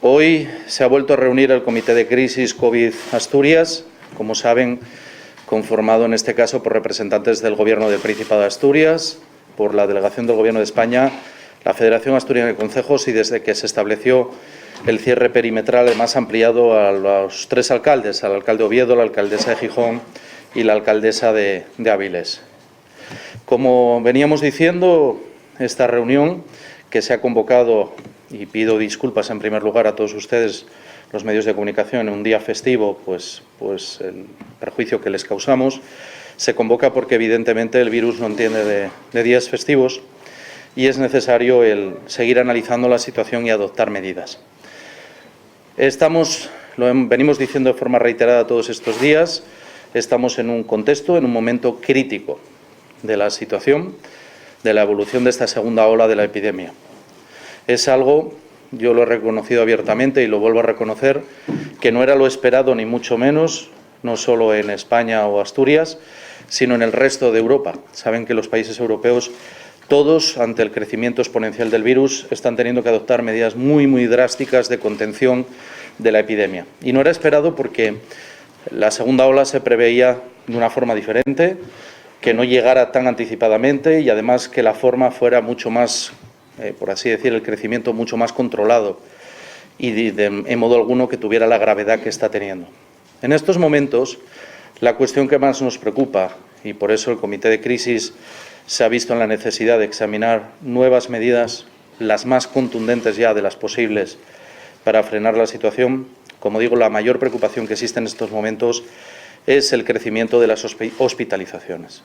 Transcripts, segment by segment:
Hoy se ha vuelto a reunir el Comité de Crisis COVID Asturias, como saben, conformado en este caso por representantes del Gobierno del Principado de Asturias, por la Delegación del Gobierno de España, la Federación Asturiana de Concejos y desde que se estableció el cierre perimetral más ampliado a los tres alcaldes, al alcalde de Oviedo, la alcaldesa de Gijón y la alcaldesa de Áviles. Como veníamos diciendo, esta reunión que se ha convocado, y pido disculpas en primer lugar a todos ustedes, los medios de comunicación, en un día festivo, pues el perjuicio que les causamos, se convoca porque evidentemente el virus no entiende de días festivos y es necesario seguir analizando la situación y adoptar medidas. Venimos diciendo de forma reiterada todos estos días, estamos en un contexto, en un momento crítico de la situación, de la evolución de esta segunda ola de la epidemia. Es algo, yo lo he reconocido abiertamente y lo vuelvo a reconocer, que no era lo esperado ni mucho menos, no solo en España o Asturias, sino en el resto de Europa. Saben que los países europeos, todos, ante el crecimiento exponencial del virus, están teniendo que adoptar medidas muy, muy drásticas de contención de la epidemia. Y no era esperado porque la segunda ola se preveía de una forma diferente, que no llegara tan anticipadamente y además que la forma fuera mucho más, por así decir, el crecimiento mucho más controlado y en modo alguno que tuviera la gravedad que está teniendo. En estos momentos, la cuestión que más nos preocupa, y por eso el Comité de Crisis se ha visto en la necesidad de examinar nuevas medidas, las más contundentes ya de las posibles, para frenar la situación. Como digo, la mayor preocupación que existe en estos momentos es el crecimiento de las hospitalizaciones.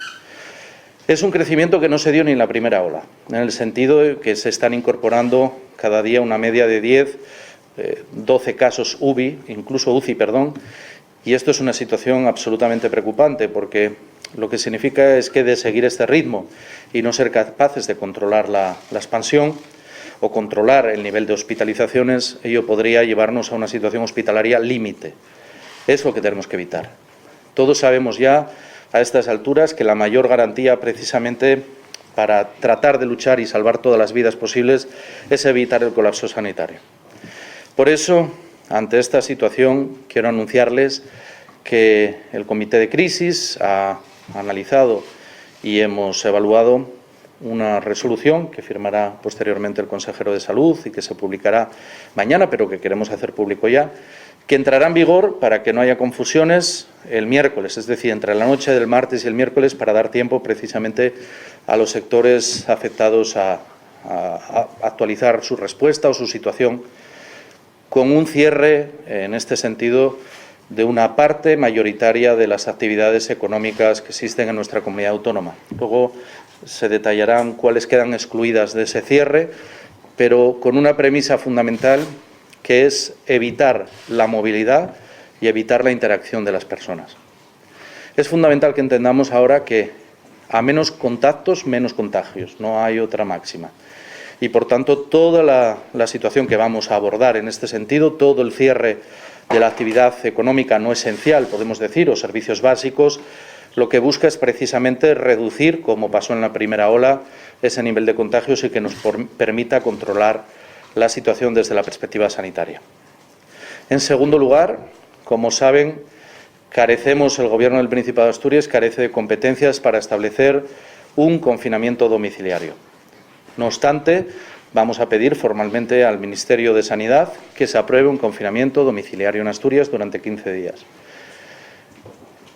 Es un crecimiento que no se dio ni en la primera ola, en el sentido de que se están incorporando cada día una media de 10, 12 casos UCI, y esto es una situación absolutamente preocupante porque lo que significa es que de seguir este ritmo y no ser capaces de controlar la expansión o controlar el nivel de hospitalizaciones, ello podría llevarnos a una situación hospitalaria límite. Es lo que tenemos que evitar. Todos sabemos ya a estas alturas que la mayor garantía precisamente para tratar de luchar y salvar todas las vidas posibles es evitar el colapso sanitario. Por eso, ante esta situación, quiero anunciarles que el Comité de Crisis ha analizado y hemos evaluado una resolución que firmará posteriormente el consejero de Salud y que se publicará mañana, pero que queremos hacer público ya, que entrará en vigor, para que no haya confusiones, el miércoles, es decir, entre la noche del martes y el miércoles, para dar tiempo precisamente a los sectores afectados a actualizar su respuesta o su situación, con un cierre, en este sentido, de una parte mayoritaria de las actividades económicas que existen en nuestra comunidad autónoma. Luego se detallarán cuáles quedan excluidas de ese cierre, pero con una premisa fundamental, que es evitar la movilidad y evitar la interacción de las personas. Es fundamental que entendamos ahora que a menos contactos, menos contagios, no hay otra máxima. Y, por tanto, toda la situación que vamos a abordar en este sentido, todo el cierre de la actividad económica no esencial, podemos decir, o servicios básicos, lo que busca es precisamente reducir, como pasó en la primera ola, ese nivel de contagios y que nos permita controlar la situación desde la perspectiva sanitaria. En segundo lugar, como saben, el Gobierno del Principado de Asturias carece de competencias para establecer un confinamiento domiciliario. No obstante, vamos a pedir formalmente al Ministerio de Sanidad que se apruebe un confinamiento domiciliario en Asturias durante 15 días.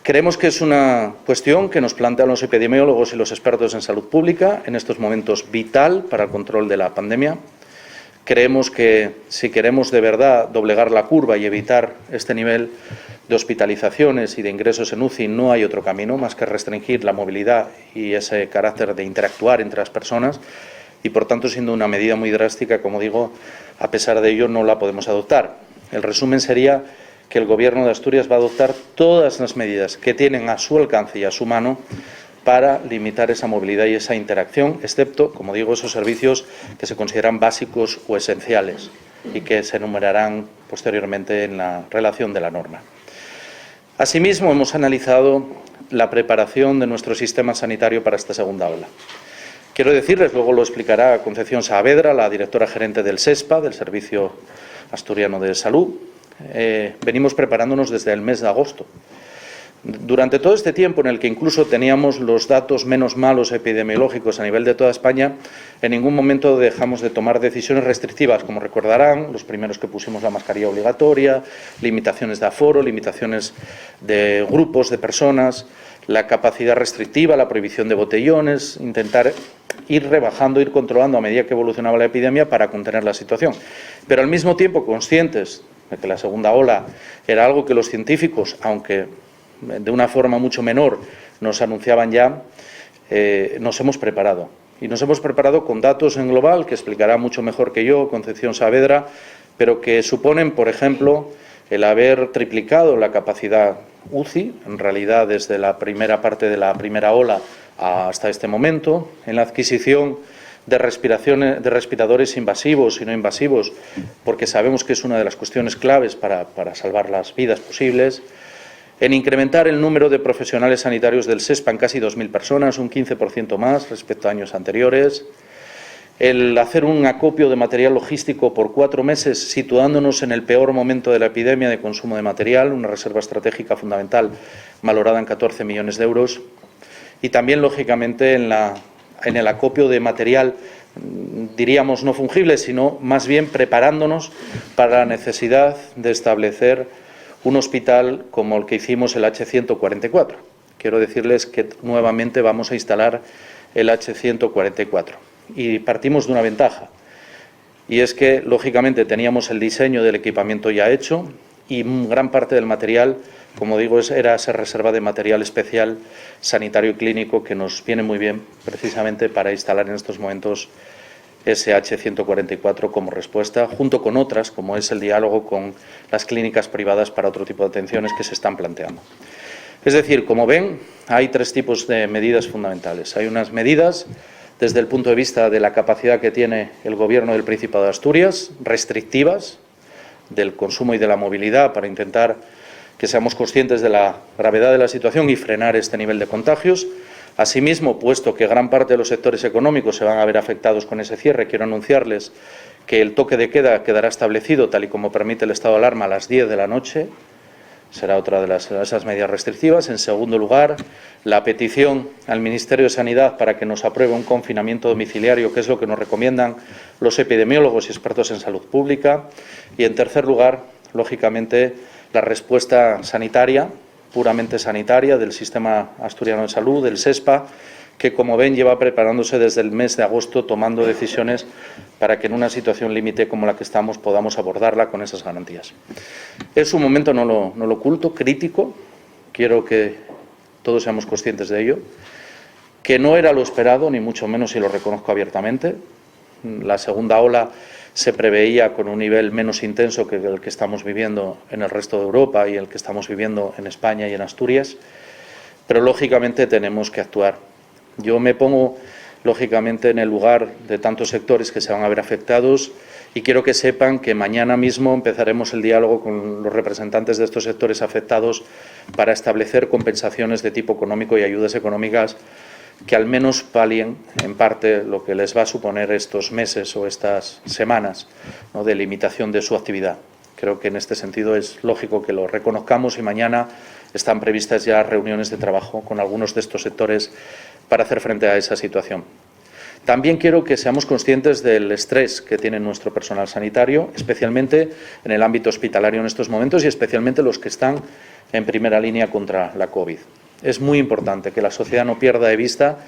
Creemos que es una cuestión que nos plantean los epidemiólogos y los expertos en salud pública, en estos momentos vital para el control de la pandemia. Creemos que si queremos de verdad doblegar la curva y evitar este nivel de hospitalizaciones y de ingresos en UCI, no hay otro camino más que restringir la movilidad y ese carácter de interactuar entre las personas y, por tanto, siendo una medida muy drástica, como digo, a pesar de ello no la podemos adoptar. El resumen sería que el Gobierno de Asturias va a adoptar todas las medidas que tienen a su alcance y a su mano para limitar esa movilidad y esa interacción, excepto, como digo, esos servicios que se consideran básicos o esenciales y que se enumerarán posteriormente en la relación de la norma. Asimismo, hemos analizado la preparación de nuestro sistema sanitario para esta segunda ola. Quiero decirles, luego lo explicará Concepción Saavedra, la directora gerente del SESPA, del Servicio Asturiano de Salud, venimos preparándonos desde el mes de agosto. Durante todo este tiempo, en el que incluso teníamos los datos menos malos epidemiológicos a nivel de toda España, en ningún momento dejamos de tomar decisiones restrictivas. Como recordarán, los primeros que pusimos la mascarilla obligatoria, limitaciones de aforo, limitaciones de grupos de personas, la capacidad restrictiva, la prohibición de botellones, intentar ir rebajando, ir controlando a medida que evolucionaba la epidemia para contener la situación. Pero al mismo tiempo conscientes de que la segunda ola era algo que los científicos, aunque de una forma mucho menor, nos anunciaban ya, nos hemos preparado. Y nos hemos preparado con datos en global, que explicará mucho mejor que yo Concepción Saavedra, pero que suponen, por ejemplo, el haber triplicado la capacidad UCI, en realidad desde la primera parte de la primera ola hasta este momento, en la adquisición de respiradores invasivos y no invasivos, porque sabemos que es una de las cuestiones claves para salvar las vidas posibles, en incrementar el número de profesionales sanitarios del SESPA en casi 2.000 personas, un 15% más respecto a años anteriores, el hacer un acopio de material logístico por 4 meses, situándonos en el peor momento de la epidemia de consumo de material, una reserva estratégica fundamental valorada en 14 millones de euros, y también, lógicamente, en el acopio de material, diríamos no fungible, sino más bien preparándonos para la necesidad de establecer un hospital como el que hicimos el H144. Quiero decirles que nuevamente vamos a instalar el H144. Y partimos de una ventaja, y es que, lógicamente, teníamos el diseño del equipamiento ya hecho y gran parte del material, como digo, era esa reserva de material especial sanitario y clínico que nos viene muy bien precisamente para instalar en estos momentos ese H144 como respuesta, junto con otras, como es el diálogo con las clínicas privadas para otro tipo de atenciones que se están planteando. Es decir, como ven, hay 3 tipos de medidas fundamentales. Hay unas medidas desde el punto de vista de la capacidad que tiene el Gobierno del Principado de Asturias, restrictivas, del consumo y de la movilidad, para intentar que seamos conscientes de la gravedad de la situación y frenar este nivel de contagios. Asimismo, puesto que gran parte de los sectores económicos se van a ver afectados con ese cierre, quiero anunciarles que el toque de queda quedará establecido, tal y como permite el estado de alarma, a las 10 de la noche. Será otra de esas medidas restrictivas. En segundo lugar, la petición al Ministerio de Sanidad para que nos apruebe un confinamiento domiciliario, que es lo que nos recomiendan los epidemiólogos y expertos en salud pública. Y, en tercer lugar, lógicamente, la respuesta sanitaria, puramente sanitaria, del Sistema Asturiano de Salud, del SESPA, que, como ven, lleva preparándose desde el mes de agosto, tomando decisiones para que en una situación límite como la que estamos podamos abordarla con esas garantías. Es un momento, no lo oculto, crítico, quiero que todos seamos conscientes de ello, que no era lo esperado, ni mucho menos, y lo reconozco abiertamente. La segunda ola se preveía con un nivel menos intenso que el que estamos viviendo en el resto de Europa y el que estamos viviendo en España y en Asturias, pero lógicamente tenemos que actuar. Yo me pongo, lógicamente, en el lugar de tantos sectores que se van a ver afectados y quiero que sepan que mañana mismo empezaremos el diálogo con los representantes de estos sectores afectados para establecer compensaciones de tipo económico y ayudas económicas que al menos palien en parte lo que les va a suponer estos meses o estas semanas, ¿no?, de limitación de su actividad. Creo que en este sentido es lógico que lo reconozcamos y mañana están previstas ya reuniones de trabajo con algunos de estos sectores para hacer frente a esa situación. También quiero que seamos conscientes del estrés que tiene nuestro personal sanitario, especialmente en el ámbito hospitalario en estos momentos y especialmente los que están en primera línea contra la COVID. Es muy importante que la sociedad no pierda de vista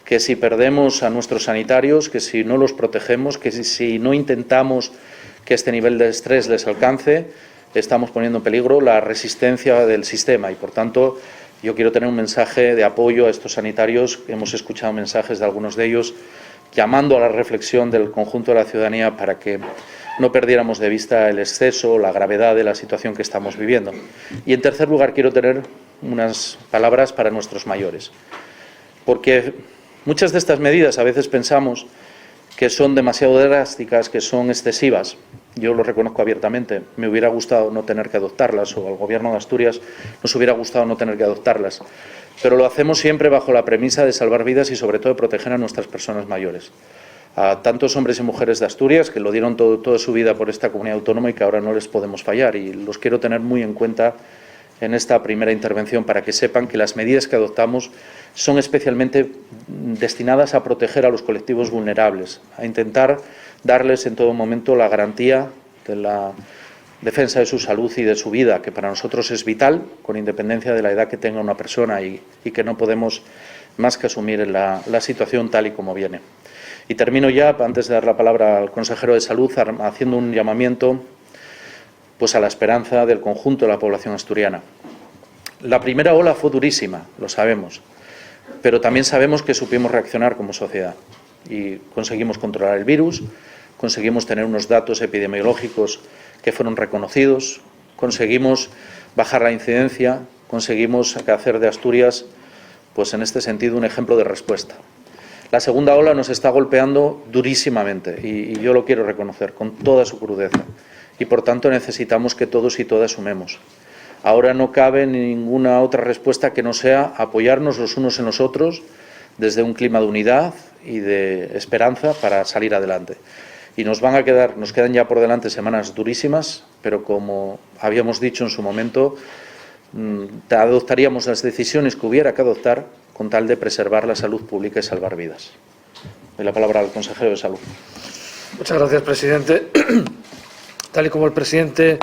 que si perdemos a nuestros sanitarios, que si no los protegemos, que si no intentamos que este nivel de estrés les alcance, estamos poniendo en peligro la resistencia del sistema y, por tanto, yo quiero tener un mensaje de apoyo a estos sanitarios. Hemos escuchado mensajes de algunos de ellos llamando a la reflexión del conjunto de la ciudadanía para que no perdiéramos de vista el exceso, la gravedad de la situación que estamos viviendo. Y, en tercer lugar, quiero tener unas palabras para nuestros mayores, porque muchas de estas medidas a veces pensamos que son demasiado drásticas, que son excesivas. Yo lo reconozco abiertamente. Me hubiera gustado no tener que adoptarlas, o al Gobierno de Asturias nos hubiera gustado no tener que adoptarlas. Pero lo hacemos siempre bajo la premisa de salvar vidas y, sobre todo, de proteger a nuestras personas mayores. a tantos hombres y mujeres de Asturias que lo dieron toda su vida por esta comunidad autónoma y que ahora no les podemos fallar. Y los quiero tener muy en cuenta en esta primera intervención para que sepan que las medidas que adoptamos son especialmente destinadas a proteger a los colectivos vulnerables, a intentar darles en todo momento la garantía de la defensa de su salud y de su vida, que para nosotros es vital, con independencia de la edad que tenga una persona y que no podemos más que asumir la situación tal y como viene. Y termino ya, antes de dar la palabra al consejero de Salud, haciendo un llamamiento pues a la esperanza del conjunto de la población asturiana. La primera ola fue durísima, lo sabemos, pero también sabemos que supimos reaccionar como sociedad y conseguimos controlar el virus, conseguimos tener unos datos epidemiológicos que fueron reconocidos, conseguimos bajar la incidencia, conseguimos hacer de Asturias, pues en este sentido, un ejemplo de respuesta. La segunda ola nos está golpeando durísimamente y yo lo quiero reconocer con toda su crudeza y por tanto necesitamos que todos y todas sumemos. Ahora no cabe ninguna otra respuesta que no sea apoyarnos los unos en los otros desde un clima de unidad y de esperanza para salir adelante. Y nos quedan ya por delante semanas durísimas, pero como habíamos dicho en su momento, adoptaríamos las decisiones que hubiera que adoptar con tal de preservar la salud pública y salvar vidas. Doy la palabra al consejero de Salud. Muchas gracias, presidente. Tal y como el presidente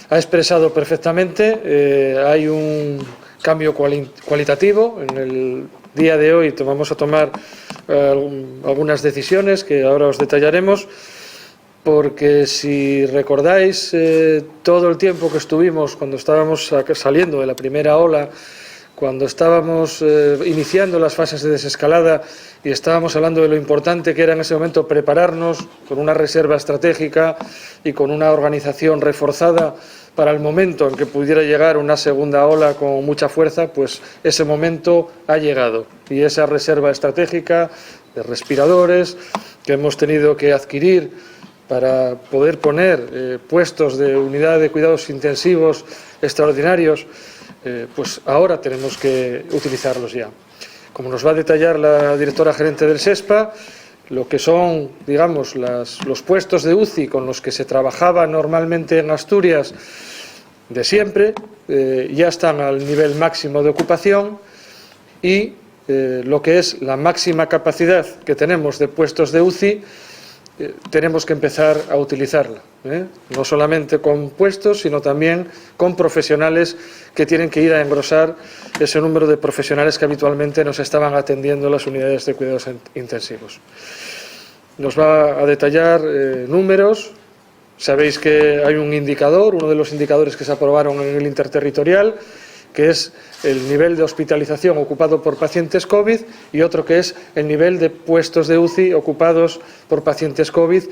ha expresado perfectamente, hay un cambio cualitativo. En el día de hoy vamos a tomar algunas decisiones que ahora os detallaremos, porque si recordáis todo el tiempo que estuvimos cuando estábamos saliendo de la primera ola, cuando estábamos iniciando las fases de desescalada y estábamos hablando de lo importante que era en ese momento prepararnos con una reserva estratégica y con una organización reforzada para el momento en que pudiera llegar una segunda ola con mucha fuerza, pues ese momento ha llegado. Y esa reserva estratégica de respiradores que hemos tenido que adquirir para poder poner puestos de unidad de cuidados intensivos extraordinarios, pues ahora tenemos que utilizarlos ya. Como nos va a detallar la directora gerente del SESPA, lo que son, digamos, los puestos de UCI con los que se trabajaba normalmente en Asturias de siempre, ya están al nivel máximo de ocupación y lo que es la máxima capacidad que tenemos de puestos de UCI, tenemos que empezar a utilizarla, no solamente con puestos, sino también con profesionales que tienen que ir a engrosar ese número de profesionales que habitualmente nos estaban atendiendo las unidades de cuidados intensivos. Nos va a detallar números. Sabéis que hay un indicador, uno de los indicadores que se aprobaron en el interterritorial, que es el nivel de hospitalización ocupado por pacientes COVID, y otro que es el nivel de puestos de UCI ocupados por pacientes COVID.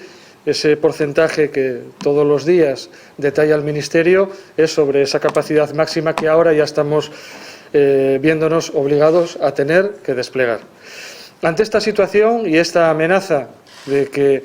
Ese porcentaje que todos los días detalla el Ministerio es sobre esa capacidad máxima que ahora ya estamos viéndonos obligados a tener que desplegar. Ante esta situación y esta amenaza de que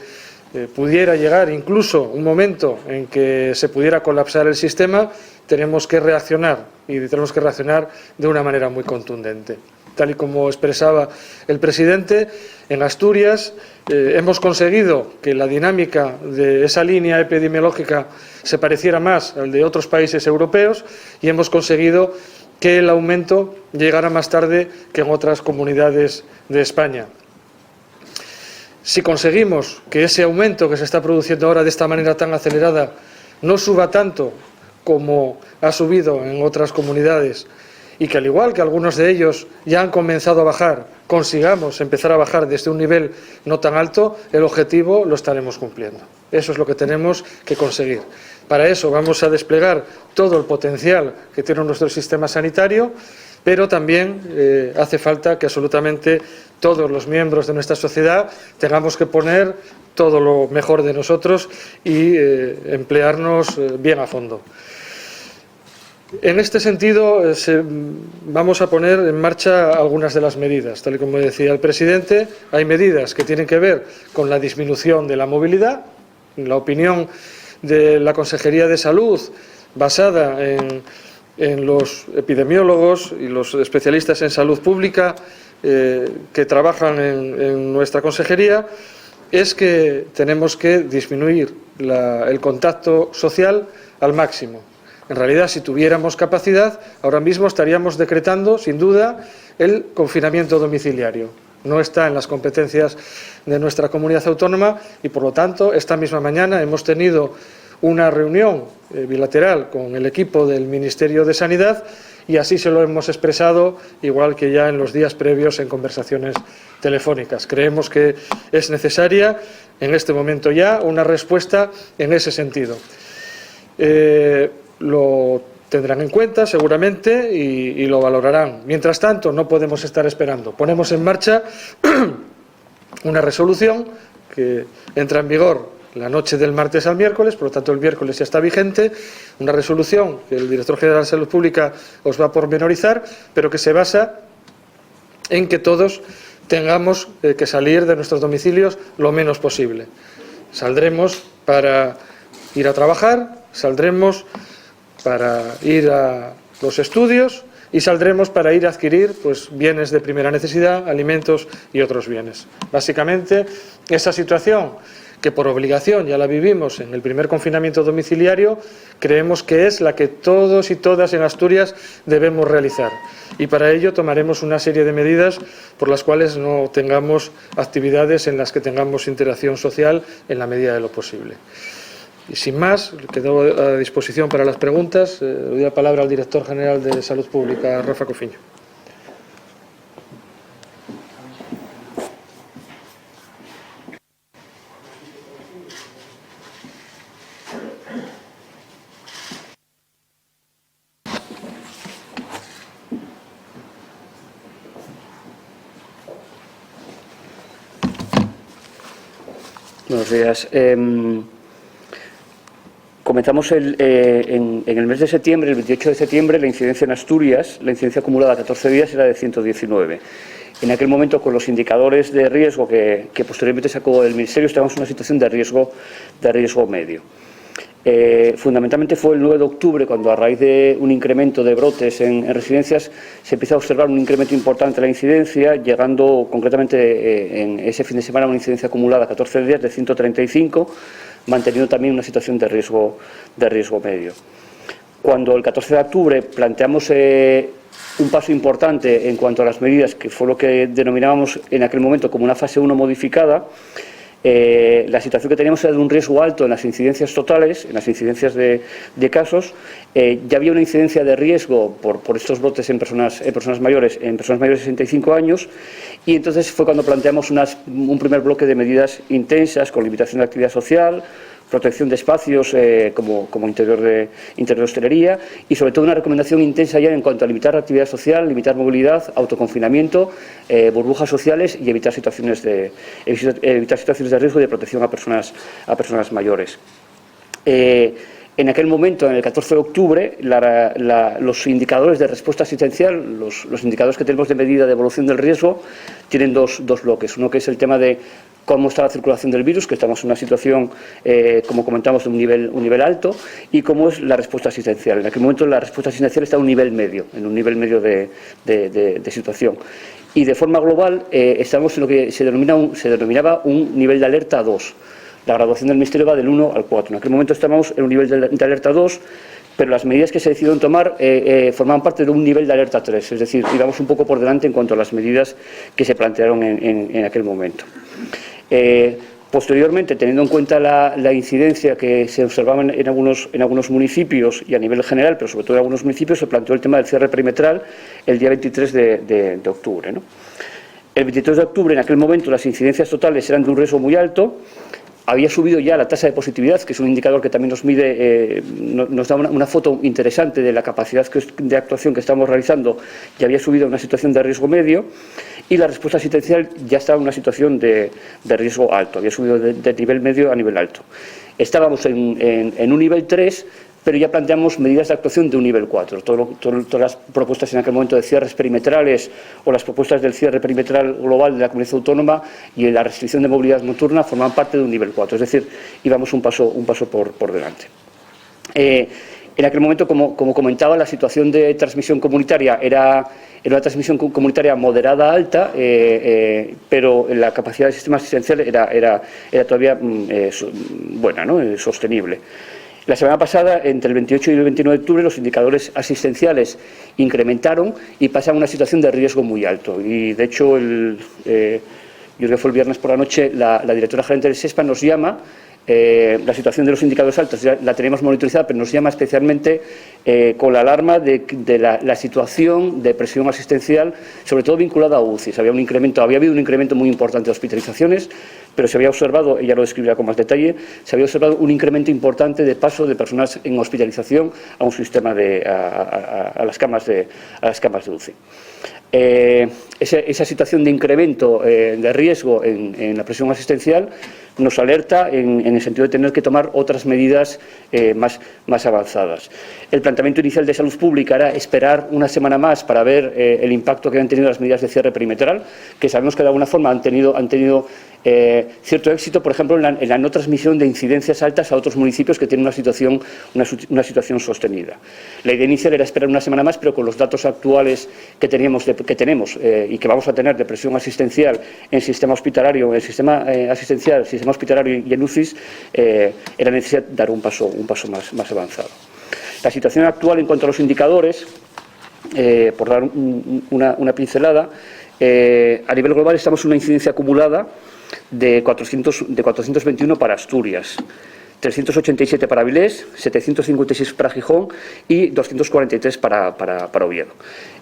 pudiera llegar incluso un momento en que se pudiera colapsar el sistema, tenemos que reaccionar y tenemos que reaccionar de una manera muy contundente. Tal y como expresaba el presidente, en Asturias hemos conseguido que la dinámica de esa línea epidemiológica se pareciera más al de otros países europeos y hemos conseguido que el aumento llegara más tarde que en otras comunidades de España. Si conseguimos que ese aumento que se está produciendo ahora de esta manera tan acelerada no suba tanto como ha subido en otras comunidades y que al igual que algunos de ellos ya han comenzado a bajar, consigamos empezar a bajar desde un nivel no tan alto, el objetivo lo estaremos cumpliendo. Eso es lo que tenemos que conseguir. Para eso vamos a desplegar todo el potencial que tiene nuestro sistema sanitario, pero también hace falta que absolutamente todos los miembros de nuestra sociedad tengamos que poner todo lo mejor de nosotros y emplearnos bien a fondo. En este sentido, vamos a poner en marcha algunas de las medidas. Tal y como decía el presidente, hay medidas que tienen que ver con la disminución de la movilidad. La opinión de la Consejería de Salud, basada en los epidemiólogos y los especialistas en salud pública que trabajan en nuestra consejería, es que tenemos que disminuir el contacto social al máximo. En realidad, si tuviéramos capacidad, ahora mismo estaríamos decretando, sin duda, el confinamiento domiciliario. No está en las competencias de nuestra comunidad autónoma y, por lo tanto, esta misma mañana hemos tenido una reunión bilateral con el equipo del Ministerio de Sanidad y así se lo hemos expresado, igual que ya en los días previos en conversaciones telefónicas. Creemos que es necesaria, en este momento ya, una respuesta en ese sentido. Lo tendrán en cuenta seguramente y lo valorarán. Mientras tanto, no podemos estar esperando. Ponemos en marcha una resolución que entra en vigor la noche del martes al miércoles, por lo tanto el miércoles ya está vigente, una resolución que el Director General de Salud Pública os va a pormenorizar, pero que se basa en que todos tengamos que salir de nuestros domicilios lo menos posible. Saldremos para ir a trabajar, saldremos para ir a los estudios y saldremos para ir a adquirir bienes de primera necesidad, alimentos y otros bienes. Básicamente, esa situación que por obligación ya la vivimos en el primer confinamiento domiciliario, creemos que es la que todos y todas en Asturias debemos realizar. Y para ello tomaremos una serie de medidas por las cuales no tengamos actividades en las que tengamos interacción social en la medida de lo posible. Y sin más, quedo a disposición para las preguntas. Le doy la palabra al Director General de Salud Pública, Rafa Cofiño. Buenos días. Comenzamos en el mes de septiembre, el 28 de septiembre, la incidencia en Asturias, la incidencia acumulada a 14 días era de 119. En aquel momento, con los indicadores de riesgo que posteriormente sacó el Ministerio, estábamos en una situación de riesgo medio. Fundamentalmente fue el 9 de octubre cuando, a raíz de un incremento de brotes en residencias, se empieza a observar un incremento importante de la incidencia, llegando concretamente en ese fin de semana a una incidencia acumulada a 14 días de 135, manteniendo también una situación de riesgo medio. Cuando el 14 de octubre planteamos un paso importante en cuanto a las medidas, que fue lo que denominábamos en aquel momento como una fase 1 modificada, la situación que teníamos era de un riesgo alto en las incidencias totales, en las incidencias de casos. Ya había una incidencia de riesgo por estos brotes en personas mayores de 65 años, y entonces fue cuando planteamos un primer bloque de medidas intensas con limitación de actividad social, protección de espacios como interior de hostelería y sobre todo una recomendación intensa ya en cuanto a limitar la actividad social, limitar movilidad, autoconfinamiento, burbujas sociales y evitar situaciones de riesgo y de protección a personas mayores. En aquel momento, en el 14 de octubre, los indicadores de respuesta asistencial, los indicadores que tenemos de medida de evolución del riesgo, tienen dos bloques. Uno que es el tema de cómo está la circulación del virus, que estamos en una situación, como comentamos, de un nivel alto, y cómo es la respuesta asistencial. En aquel momento la respuesta asistencial está en un nivel medio, de situación. Y de forma global estamos en lo que se denominaba un nivel de alerta 2. La graduación del Ministerio va del 1 al 4. En aquel momento estábamos en un nivel de alerta 2, pero las medidas que se decidieron tomar formaban parte de un nivel de alerta 3, es decir, íbamos un poco por delante en cuanto a las medidas que se plantearon en aquel momento. Posteriormente, teniendo en cuenta la incidencia que se observaba en algunos municipios y a nivel general, pero sobre todo en algunos municipios, se planteó el tema del cierre perimetral el día 23 de octubre, ¿no? El 23 de octubre, en aquel momento, las incidencias totales eran de un riesgo muy alto. Había subido ya la tasa de positividad, que es un indicador que también nos mide, nos da una foto interesante de la capacidad de actuación que estamos realizando. Ya había subido a una situación de riesgo medio y la respuesta asistencial ya estaba en una situación de riesgo alto, había subido de nivel medio a nivel alto. Estábamos en un nivel 3, pero ya planteamos medidas de actuación de un nivel 4. Todas las propuestas en aquel momento de cierres perimetrales o las propuestas del cierre perimetral global de la comunidad autónoma y la restricción de movilidad nocturna forman parte de un nivel 4, es decir, íbamos un paso por delante. En aquel momento, como comentaba, la situación de transmisión comunitaria era una transmisión comunitaria moderada alta, pero la capacidad del sistema asistencial era todavía buena, ¿no? Sostenible. La semana pasada, entre el 28 y el 29 de octubre, los indicadores asistenciales incrementaron y pasan a una situación de riesgo muy alto. Y, de hecho, yo creo que fue el viernes por la noche, la directora gerente del SESPA nos llama. La situación de los indicadores altos ya la tenemos monitorizada, pero nos llama especialmente con la alarma de la situación de presión asistencial, sobre todo vinculada a UCIs. Había habido un incremento muy importante de hospitalizaciones, pero se había observado, ella lo describirá con más detalle, se había observado un incremento importante de paso de personas en hospitalización a un sistema a las camas de UCI. Esa situación de incremento de riesgo en la presión asistencial nos alerta en el sentido de tener que tomar otras medidas más avanzadas. El planteamiento inicial de salud pública era esperar una semana más para ver el impacto que han tenido las medidas de cierre perimetral, que sabemos que de alguna forma han tenido cierto éxito, por ejemplo, en la no transmisión de incidencias altas a otros municipios que tienen una situación sostenida. La idea inicial era esperar una semana más, pero con los datos actuales que tenemos y que vamos a tener de presión asistencial en sistema hospitalario, en el sistema asistencial, sistema hospitalario y en UCIs, era necesario dar un paso más avanzado. La situación actual en cuanto a los indicadores, por dar una pincelada, a nivel global estamos en una incidencia acumulada de 421 para Asturias, 387 para Avilés, 756 para Gijón y 243 para Oviedo.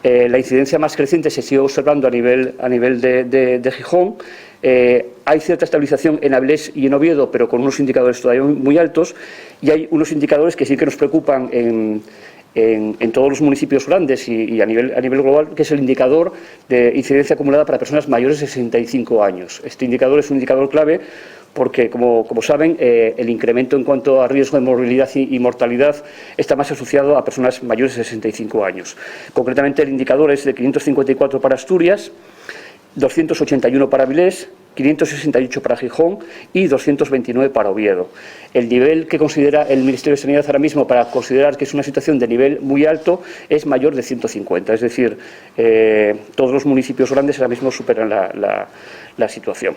La incidencia más creciente se sigue observando a nivel de Gijón. Hay cierta estabilización en Avilés y en Oviedo, pero con unos indicadores todavía muy altos, y hay unos indicadores que sí que nos preocupan en todos los municipios grandes y a nivel global, que es el indicador de incidencia acumulada para personas mayores de 65 años. Este indicador es un indicador clave porque, como saben, el incremento en cuanto a riesgo de morbilidad y mortalidad está más asociado a personas mayores de 65 años. Concretamente, el indicador es de 554 para Asturias, 281 para Avilés, 568 para Gijón y 229 para Oviedo. El nivel que considera el Ministerio de Sanidad ahora mismo para considerar que es una situación de nivel muy alto es mayor de 150, es decir, todos los municipios grandes ahora mismo superan la situación.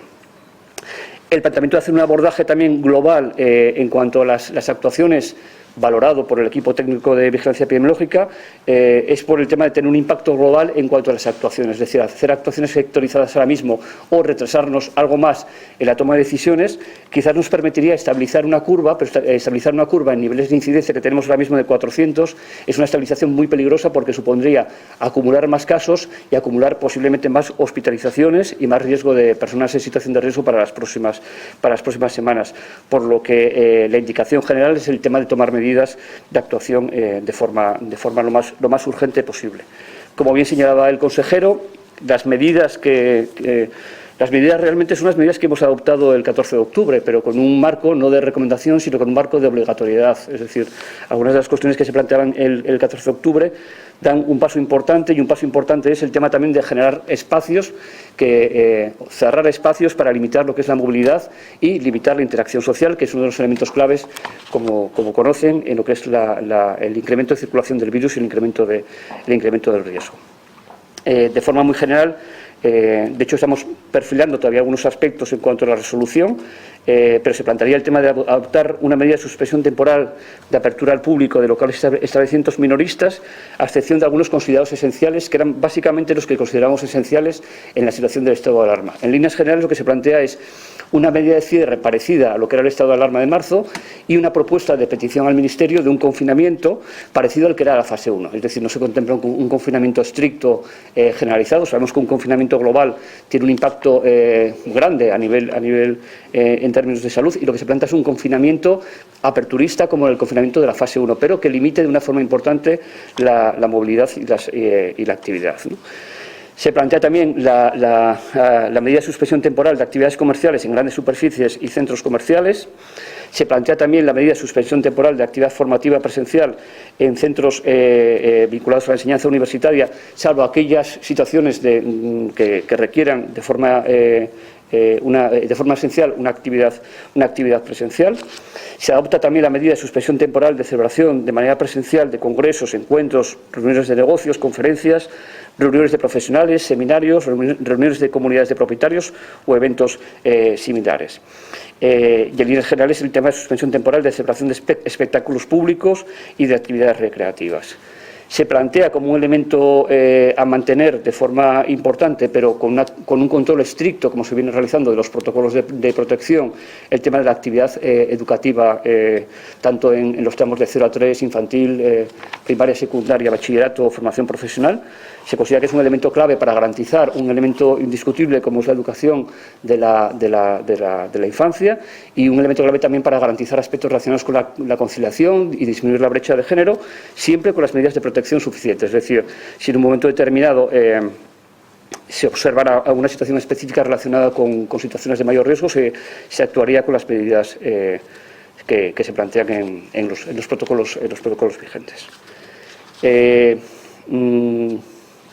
El planteamiento de hacer un abordaje también global en cuanto a las actuaciones valorado por el equipo técnico de vigilancia epidemiológica, es por el tema de tener un impacto global en cuanto a las actuaciones, es decir, hacer actuaciones sectorizadas ahora mismo o retrasarnos algo más en la toma de decisiones, quizás nos permitiría estabilizar una curva, pero estabilizar una curva en niveles de incidencia que tenemos ahora mismo de 400 es una estabilización muy peligrosa porque supondría acumular más casos y acumular posiblemente más hospitalizaciones y más riesgo de personas en situación de riesgo para las próximas semanas, por lo que la indicación general es el tema de tomar medidas de actuación de forma lo más urgente posible. Como bien señalaba el consejero, las medidas realmente son las medidas que hemos adoptado el 14 de octubre, pero con un marco no de recomendación, sino con un marco de obligatoriedad. Es decir, algunas de las cuestiones que se planteaban el 14 de octubre dan un paso importante, y un paso importante es el tema también de generar espacios, cerrar espacios para limitar lo que es la movilidad y limitar la interacción social, que es uno de los elementos claves, como conocen, en lo que es el incremento de circulación del virus y el incremento del riesgo. De forma muy general, de hecho, estamos perfilando todavía algunos aspectos en cuanto a la resolución, pero se plantearía el tema de adoptar una medida de suspensión temporal de apertura al público de locales establecimientos minoristas, a excepción de algunos considerados esenciales, que eran básicamente los que consideramos esenciales en la situación del estado de alarma. En líneas generales, lo que se plantea es una medida de cierre parecida a lo que era el estado de alarma de marzo y una propuesta de petición al Ministerio de un confinamiento parecido al que era la fase 1. Es decir, no se contempla un confinamiento estricto generalizado. Sabemos que un confinamiento global tiene un impacto grande a nivel en términos de salud, y lo que se plantea es un confinamiento aperturista como el confinamiento de la fase 1, pero que limite de una forma importante la movilidad y la actividad, ¿no? Se plantea también la medida de suspensión temporal de actividades comerciales en grandes superficies y centros comerciales. Se plantea también la medida de suspensión temporal de actividad formativa presencial en centros vinculados a la enseñanza universitaria, salvo aquellas situaciones que requieran de forma de forma esencial una actividad presencial. Se adopta también la medida de suspensión temporal de celebración de manera presencial de congresos, encuentros, reuniones de negocios, conferencias, reuniones de profesionales, seminarios, reuniones de comunidades de propietarios o eventos similares. Y en líneas generales el tema de suspensión temporal de celebración de espectáculos públicos y de actividades recreativas. Se plantea como un elemento a mantener de forma importante, pero con un control estricto, como se viene realizando, de los protocolos de protección, el tema de la actividad educativa, tanto en los tramos de 0 a 3, infantil, primaria, secundaria, bachillerato o formación profesional. Se considera que es un elemento clave para garantizar un elemento indiscutible como es la educación de la infancia, y un elemento clave también para garantizar aspectos relacionados con la conciliación y disminuir la brecha de género, siempre con las medidas de protección suficientes. Es decir, si en un momento determinado se observara alguna situación específica relacionada con situaciones de mayor riesgo, se actuaría con las medidas que se plantean en los protocolos vigentes.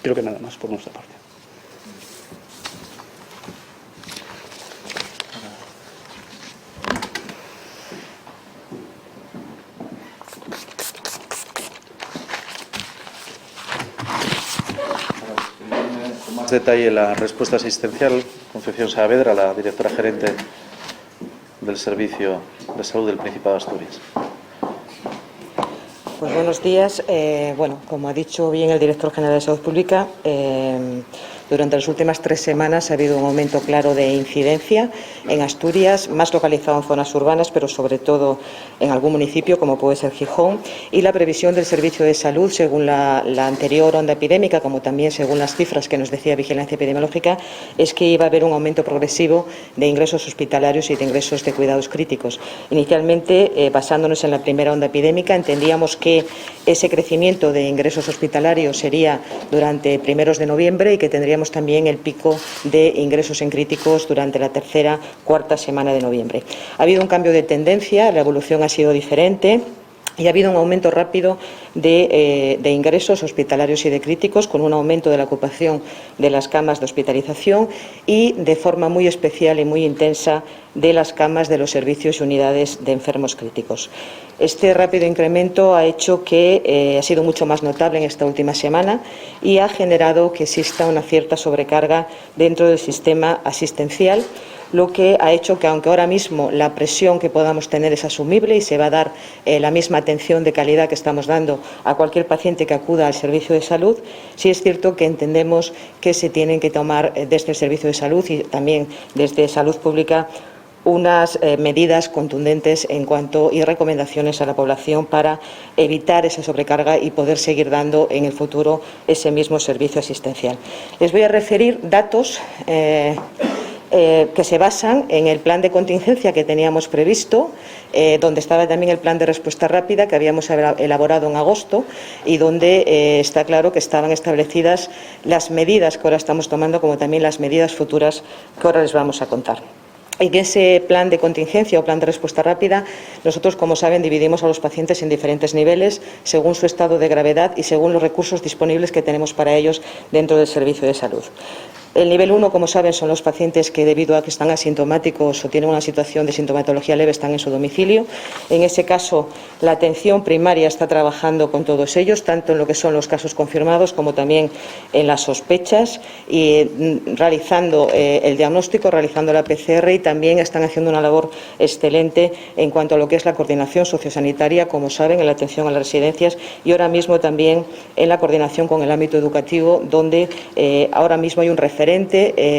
Creo que nada más por nuestra parte. Con más detalle la respuesta asistencial, Concepción Saavedra, la directora gerente del Servicio de Salud del Principado de Asturias. Pues buenos días. Bueno, como ha dicho bien el director general de Salud Pública, durante las últimas 3 semanas ha habido un aumento claro de incidencia en Asturias, más localizado en zonas urbanas, pero sobre todo en algún municipio, como puede ser Gijón, y la previsión del Servicio de Salud, según la anterior onda epidémica, como también según las cifras que nos decía Vigilancia Epidemiológica, es que iba a haber un aumento progresivo de ingresos hospitalarios y de ingresos de cuidados críticos. Inicialmente, basándonos en la primera onda epidémica, entendíamos que ese crecimiento de ingresos hospitalarios sería durante primeros de noviembre y que tendríamos también el pico de ingresos en críticos durante la tercera, cuarta semana de noviembre. Ha habido un cambio de tendencia, la evolución ha sido diferente. Y ha habido un aumento rápido de ingresos hospitalarios y de críticos, con un aumento de la ocupación de las camas de hospitalización y, de forma muy especial y muy intensa, de las camas de los servicios y unidades de enfermos críticos. Este rápido incremento ha hecho que ha sido mucho más notable en esta última semana y ha generado que exista una cierta sobrecarga dentro del sistema asistencial, lo que ha hecho que, aunque ahora mismo la presión que podamos tener es asumible y se va a dar la misma atención de calidad que estamos dando a cualquier paciente que acuda al servicio de salud, sí es cierto que entendemos que se tienen que tomar desde el servicio de salud y también desde Salud Pública unas medidas contundentes y recomendaciones a la población para evitar esa sobrecarga y poder seguir dando en el futuro ese mismo servicio asistencial. Les voy a referir datos que se basan en el plan de contingencia que teníamos previsto, donde estaba también el plan de respuesta rápida que habíamos elaborado en agosto y donde está claro que estaban establecidas las medidas que ahora estamos tomando, como también las medidas futuras que ahora les vamos a contar. En ese plan de contingencia o plan de respuesta rápida, nosotros, como saben, dividimos a los pacientes en diferentes niveles según su estado de gravedad y según los recursos disponibles que tenemos para ellos dentro del servicio de salud. El nivel 1, como saben, son los pacientes que, debido a que están asintomáticos o tienen una situación de sintomatología leve, están en su domicilio. En ese caso, la atención primaria está trabajando con todos ellos, tanto en lo que son los casos confirmados como también en las sospechas, y realizando el diagnóstico, realizando la PCR, y también están haciendo una labor excelente en cuanto a lo que es la coordinación sociosanitaria, como saben, en la atención a las residencias y ahora mismo también en la coordinación con el ámbito educativo, donde ahora mismo hay un referente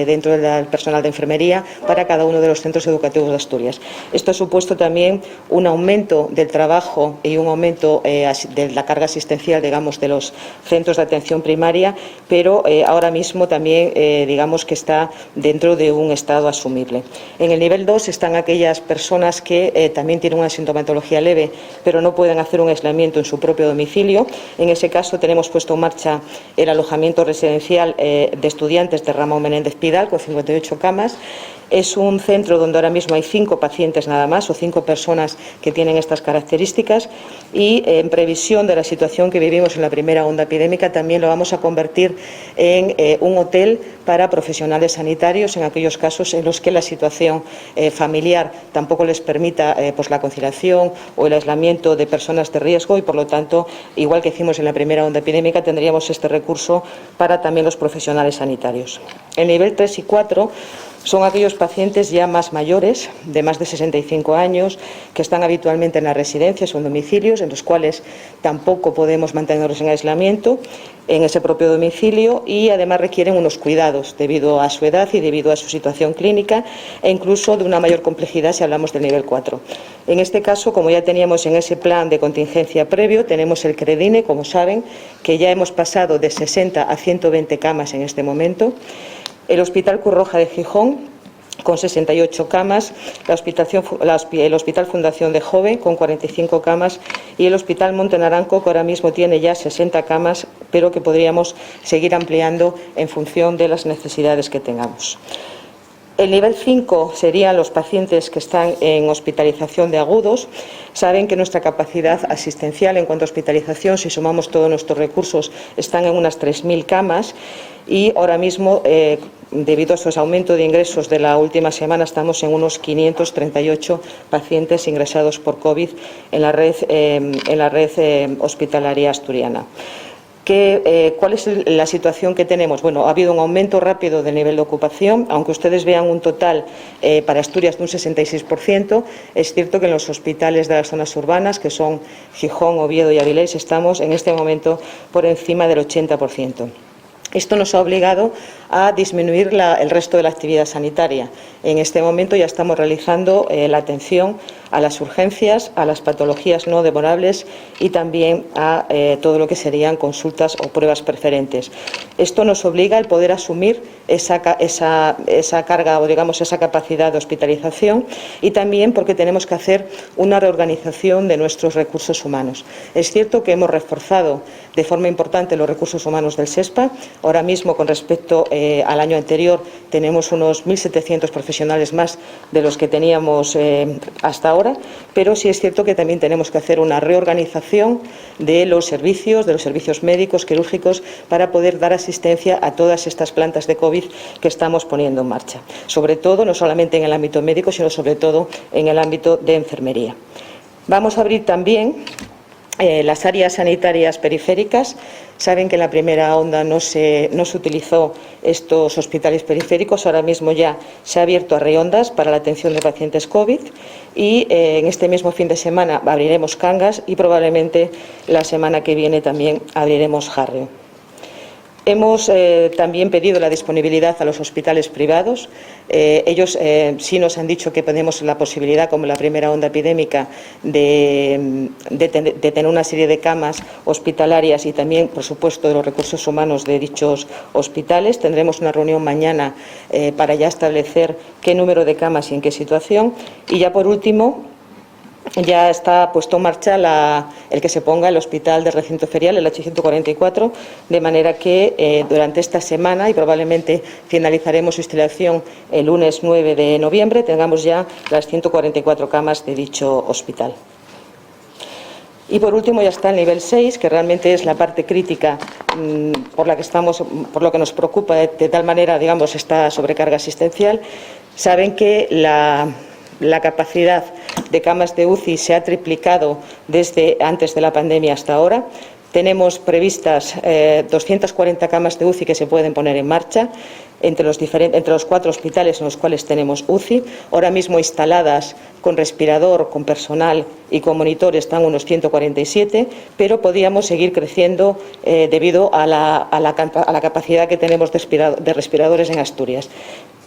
dentro del personal de enfermería para cada uno de los centros educativos de Asturias. Esto ha supuesto también un aumento del trabajo y un aumento de la carga asistencial, digamos, de los centros de atención primaria, pero ahora mismo también, digamos, que está dentro de un estado asumible. En el nivel 2 están aquellas personas que también tienen una sintomatología leve, pero no pueden hacer un aislamiento en su propio domicilio. En ese caso tenemos puesto en marcha el alojamiento residencial de estudiantes de Ramón Menéndez Pidal, con 58 camas, Es un centro donde ahora mismo hay 5 pacientes nada más, o 5 personas que tienen estas características, y en previsión de la situación que vivimos en la primera onda epidémica también lo vamos a convertir en un hotel para profesionales sanitarios en aquellos casos en los que la situación familiar tampoco les permita pues la conciliación o el aislamiento de personas de riesgo, y por lo tanto, igual que hicimos en la primera onda epidémica, tendríamos este recurso para también los profesionales sanitarios. El nivel 3 y 4 son aquellos pacientes ya más mayores, de más de 65 años, que están habitualmente en las residencias o en domicilios, en los cuales tampoco podemos mantenerlos en aislamiento en ese propio domicilio, y además requieren unos cuidados debido a su edad y debido a su situación clínica, e incluso de una mayor complejidad si hablamos del nivel 4. En este caso, como ya teníamos en ese plan de contingencia previo, tenemos el CREDINE, como saben, que ya hemos pasado de 60 a 120 camas en este momento. El Hospital Cruz Roja de Gijón, con 68 camas, el Hospital Fundación de Jove, con 45 camas, y el Hospital Monte Naranco, que ahora mismo tiene ya 60 camas, pero que podríamos seguir ampliando en función de las necesidades que tengamos. El nivel 5 serían los pacientes que están en hospitalización de agudos. Saben que nuestra capacidad asistencial en cuanto a hospitalización, si sumamos todos nuestros recursos, están en unas 3.000 camas, y ahora mismo, debido a esos aumentos de ingresos de la última semana, estamos en unos 538 pacientes ingresados por COVID en la red hospitalaria asturiana. ¿Cuál es la situación que tenemos? Bueno, ha habido un aumento rápido del nivel de ocupación, aunque ustedes vean un total para Asturias de un 66%, es cierto que en los hospitales de las zonas urbanas, que son Gijón, Oviedo y Avilés, estamos en este momento por encima del 80%. Esto nos ha obligado a disminuir el resto de la actividad sanitaria. En este momento ya estamos realizando la atención a las urgencias, a las patologías no demorables y también a todo lo que serían consultas o pruebas preferentes. Esto nos obliga al poder asumir esa carga o, digamos, esa capacidad de hospitalización, y también porque tenemos que hacer una reorganización de nuestros recursos humanos. Es cierto que hemos reforzado de forma importante los recursos humanos del SESPA. Ahora mismo, con respecto al año anterior, tenemos unos 1.700 profesionales más de los que teníamos hasta ahora, pero sí es cierto que también tenemos que hacer una reorganización de los servicios médicos, quirúrgicos, para poder dar asistencia a todas estas plantas de COVID que estamos poniendo en marcha. Sobre todo, no solamente en el ámbito médico, sino sobre todo en el ámbito de enfermería. Vamos a abrir también las áreas sanitarias periféricas. Saben que en la primera onda no se utilizó estos hospitales periféricos. Ahora mismo ya se ha abierto a Riondas para la atención de pacientes COVID, y en este mismo fin de semana abriremos Cangas, y probablemente la semana que viene también abriremos Jarrio. Hemos también pedido la disponibilidad a los hospitales privados. Ellos sí nos han dicho que tenemos la posibilidad, como en la primera onda epidémica, de tener una serie de camas hospitalarias y también, por supuesto, de los recursos humanos de dichos hospitales. Tendremos una reunión mañana para ya establecer qué número de camas y en qué situación. Y ya por último, ya está puesto en marcha el que se ponga el hospital de recinto ferial, el H144, de manera que durante esta semana, y probablemente finalizaremos su instalación el lunes 9 de noviembre, tengamos ya las 144 camas de dicho hospital. Y por último ya está el nivel 6, que realmente es la parte crítica por lo que nos preocupa de tal manera, digamos, esta sobrecarga asistencial. Saben que la capacidad de camas de UCI se ha triplicado desde antes de la pandemia hasta ahora. Tenemos previstas 240 camas de UCI que se pueden poner en marcha entre los 4 hospitales en los cuales tenemos UCI. Ahora mismo instaladas con respirador, con personal y con monitor están unos 147, pero podíamos seguir creciendo debido a la capacidad que tenemos de respiradores en Asturias.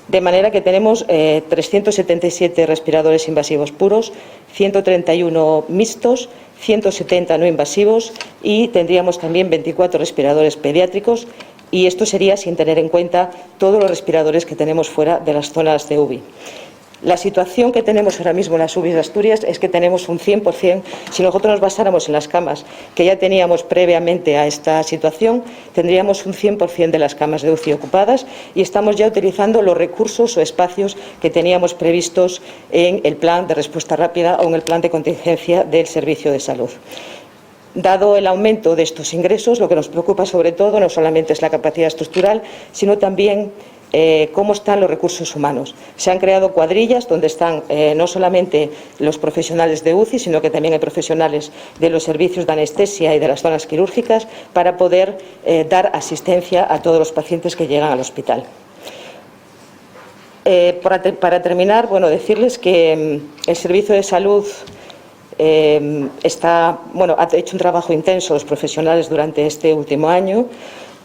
De manera que tenemos 377 respiradores invasivos puros, 131 mixtos, 170 no invasivos, y tendríamos también 24 respiradores pediátricos, y esto sería sin tener en cuenta todos los respiradores que tenemos fuera de las zonas de UBI. La situación que tenemos ahora mismo en las UCI de Asturias es que tenemos un 100%, si nosotros nos basáramos en las camas que ya teníamos previamente a esta situación, tendríamos un 100% de las camas de UCI ocupadas y estamos ya utilizando los recursos o espacios que teníamos previstos en el plan de respuesta rápida o en el plan de contingencia del Servicio de Salud. Dado el aumento de estos ingresos, lo que nos preocupa sobre todo no solamente es la capacidad estructural, sino también cómo están los recursos humanos. Se han creado cuadrillas donde están no solamente los profesionales de UCI, sino que también hay profesionales de los servicios de anestesia y de las zonas quirúrgicas para poder dar asistencia a todos los pacientes que llegan al hospital. Para terminar, bueno, decirles que el Servicio de Salud ha hecho un trabajo intenso los profesionales durante este último año,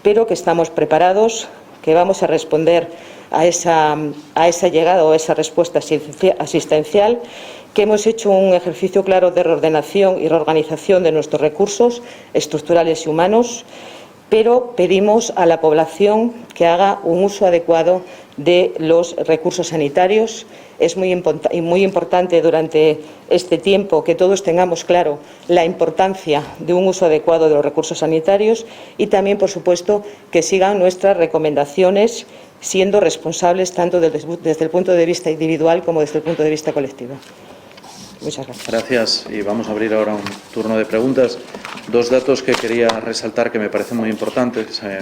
pero que estamos preparados, que vamos a responder a esa llegada o a esa respuesta asistencial, que hemos hecho un ejercicio claro de reordenación y reorganización de nuestros recursos estructurales y humanos, pero pedimos a la población que haga un uso adecuado de los recursos sanitarios. Es muy importante durante este tiempo que todos tengamos claro la importancia de un uso adecuado de los recursos sanitarios y también, por supuesto, que sigan nuestras recomendaciones siendo responsables tanto desde el punto de vista individual como desde el punto de vista colectivo. Muchas gracias. Gracias. Y vamos a abrir ahora un turno de preguntas. Dos datos que quería resaltar que me parecen muy importantes, que se me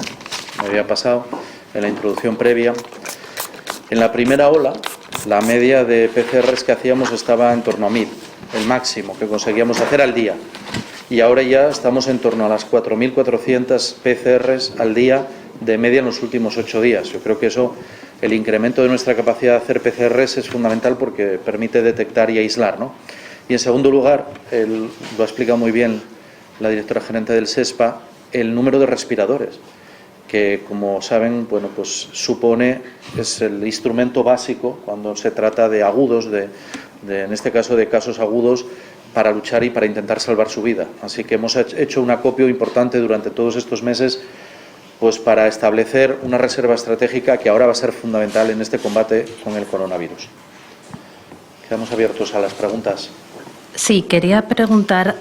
había pasado en la introducción previa. En la primera ola, la media de PCRs que hacíamos estaba en torno a 1.000, el máximo que conseguíamos hacer al día. Y ahora ya estamos en torno a las 4.400 PCRs al día de media en los últimos 8 días. Yo creo que eso, el incremento de nuestra capacidad de hacer PCRs es fundamental porque permite detectar y aislar, ¿no? Y en segundo lugar, lo ha explicado muy bien la directora gerente del SESPA, el número de respiradores, que, como saben, bueno, pues es el instrumento básico cuando se trata de agudos, en este caso de casos agudos, para luchar y para intentar salvar su vida. Así que hemos hecho un acopio importante durante todos estos meses, pues para establecer una reserva estratégica que ahora va a ser fundamental en este combate con el coronavirus. Quedamos abiertos a las preguntas. Sí, quería preguntar,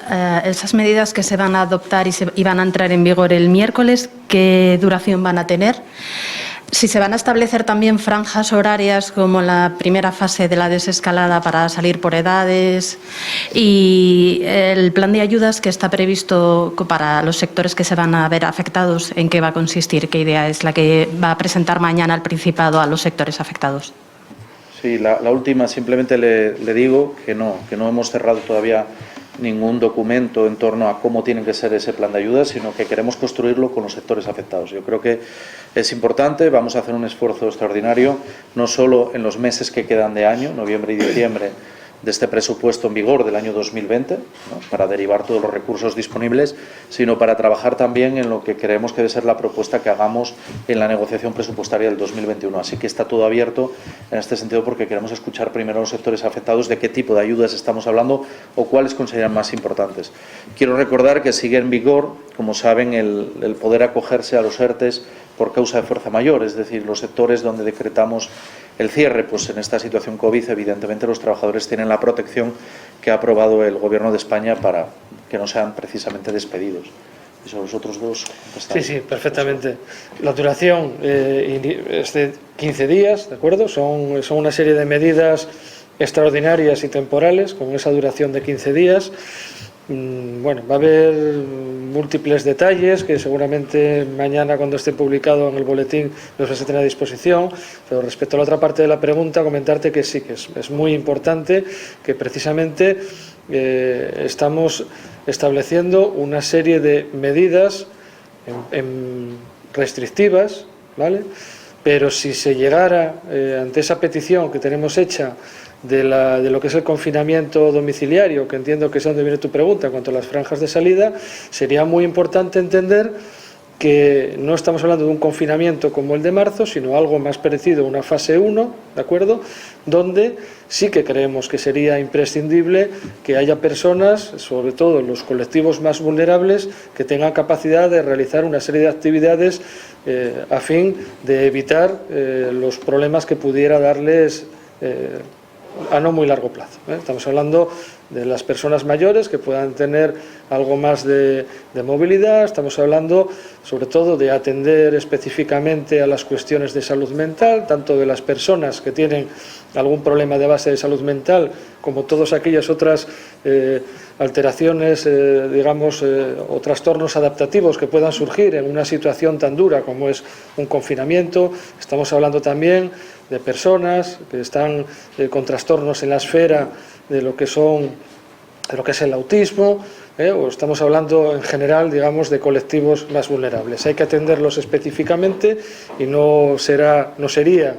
esas medidas que se van a adoptar y van a entrar en vigor el miércoles, ¿qué duración van a tener? Si se van a establecer también franjas horarias como la primera fase de la desescalada para salir por edades y el plan de ayudas que está previsto para los sectores que se van a ver afectados, ¿en qué va a consistir? ¿Qué idea es la que va a presentar mañana el Principado a los sectores afectados? Sí, la última, simplemente le digo que no hemos cerrado todavía ningún documento en torno a cómo tiene que ser ese plan de ayudas, sino que queremos construirlo con los sectores afectados. Yo creo que es importante, vamos a hacer un esfuerzo extraordinario, no solo en los meses que quedan de año, noviembre y diciembre, de este presupuesto en vigor del año 2020, ¿no?, para derivar todos los recursos disponibles, sino para trabajar también en lo que creemos que debe ser la propuesta que hagamos en la negociación presupuestaria del 2021. Así que está todo abierto en este sentido porque queremos escuchar primero a los sectores afectados de qué tipo de ayudas estamos hablando o cuáles consideran más importantes. Quiero recordar que sigue en vigor, como saben, el poder acogerse a los ERTEs por causa de fuerza mayor, es decir, los sectores donde decretamos el cierre, pues en esta situación COVID, evidentemente los trabajadores tienen la protección que ha aprobado el Gobierno de España para que no sean precisamente despedidos. ¿Y sobre los otros dos? Sí, perfectamente. La duración es de 15 días, ¿de acuerdo? Son una serie de medidas extraordinarias y temporales con esa duración de 15 días. Bueno, va a haber múltiples detalles que seguramente mañana, cuando esté publicado en el boletín, los vais a tener a disposición, pero respecto a la otra parte de la pregunta, comentarte que sí, que es muy importante que precisamente estamos estableciendo una serie de medidas restrictivas, ¿vale? Pero si se llegara ante esa petición que tenemos hecha de lo que es el confinamiento domiciliario, que entiendo que es donde viene tu pregunta en cuanto a las franjas de salida, sería muy importante entender que no estamos hablando de un confinamiento como el de marzo, sino algo más parecido a una fase 1, ¿de acuerdo?, donde sí que creemos que sería imprescindible que haya personas, sobre todo los colectivos más vulnerables, que tengan capacidad de realizar una serie de actividades a fin de evitar los problemas que pudiera darles a no muy largo plazo. Estamos hablando de las personas mayores que puedan tener algo más de movilidad, estamos hablando sobre todo de atender específicamente a las cuestiones de salud mental, tanto de las personas que tienen algún problema de base de salud mental como todas aquellas otras alteraciones, digamos, o trastornos adaptativos que puedan surgir en una situación tan dura como es un confinamiento. Estamos hablando también de personas que están con trastornos en la esfera de lo que es el autismo, o estamos hablando en general, digamos, de colectivos más vulnerables. Hay que atenderlos específicamente y no sería,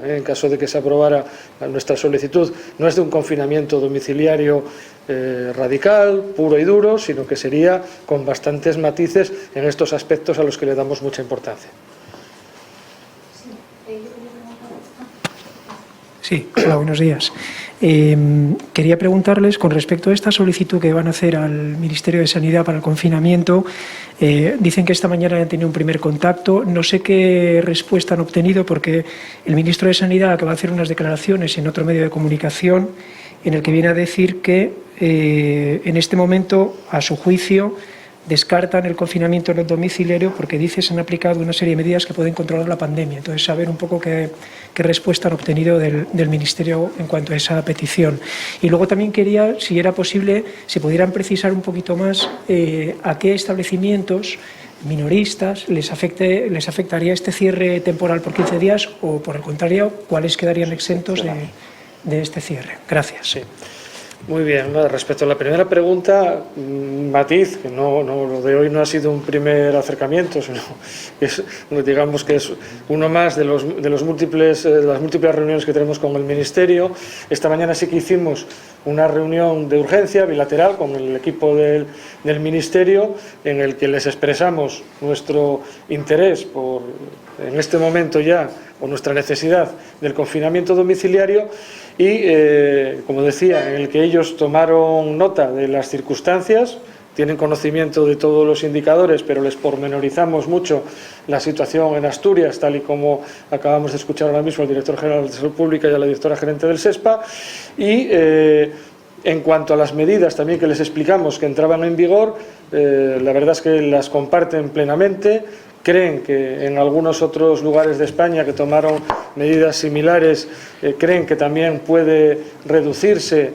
en caso de que se aprobara nuestra solicitud, no es de un confinamiento domiciliario radical, puro y duro, sino que sería con bastantes matices en estos aspectos a los que le damos mucha importancia. Sí, hola, buenos días. Quería preguntarles, con respecto a esta solicitud que van a hacer al Ministerio de Sanidad para el confinamiento, dicen que esta mañana han tenido un primer contacto. No sé qué respuesta han obtenido, porque el ministro de Sanidad acaba de hacer unas declaraciones en otro medio de comunicación en el que viene a decir que en este momento, a su juicio, descartan el confinamiento en el domiciliario porque, dice, se han aplicado una serie de medidas que pueden controlar la pandemia. Entonces, saber un poco qué respuesta han obtenido del Ministerio en cuanto a esa petición. Y luego también quería, si era posible, si pudieran precisar un poquito más a qué establecimientos minoristas les afectaría este cierre temporal por 15 días o, por el contrario, cuáles quedarían exentos de este cierre. Gracias. Sí. Muy bien, respecto a la primera pregunta, matiz, que no, lo de hoy no ha sido un primer acercamiento, sino digamos que es uno más de las múltiples reuniones que tenemos con el Ministerio. Esta mañana sí que hicimos una reunión de urgencia bilateral con el equipo del Ministerio, en el que les expresamos nuestro interés por, en este momento ya, o nuestra necesidad del confinamiento domiciliario y, como decía, en el que ellos tomaron nota de las circunstancias, tienen conocimiento de todos los indicadores, pero les pormenorizamos mucho la situación en Asturias, tal y como acabamos de escuchar ahora mismo al director general de Salud Pública y a la directora gerente del SESPA, y en cuanto a las medidas también que les explicamos que entraban en vigor, la verdad es que las comparten plenamente. Creen que en algunos otros lugares de España que tomaron medidas similares, creen que también puede reducirse,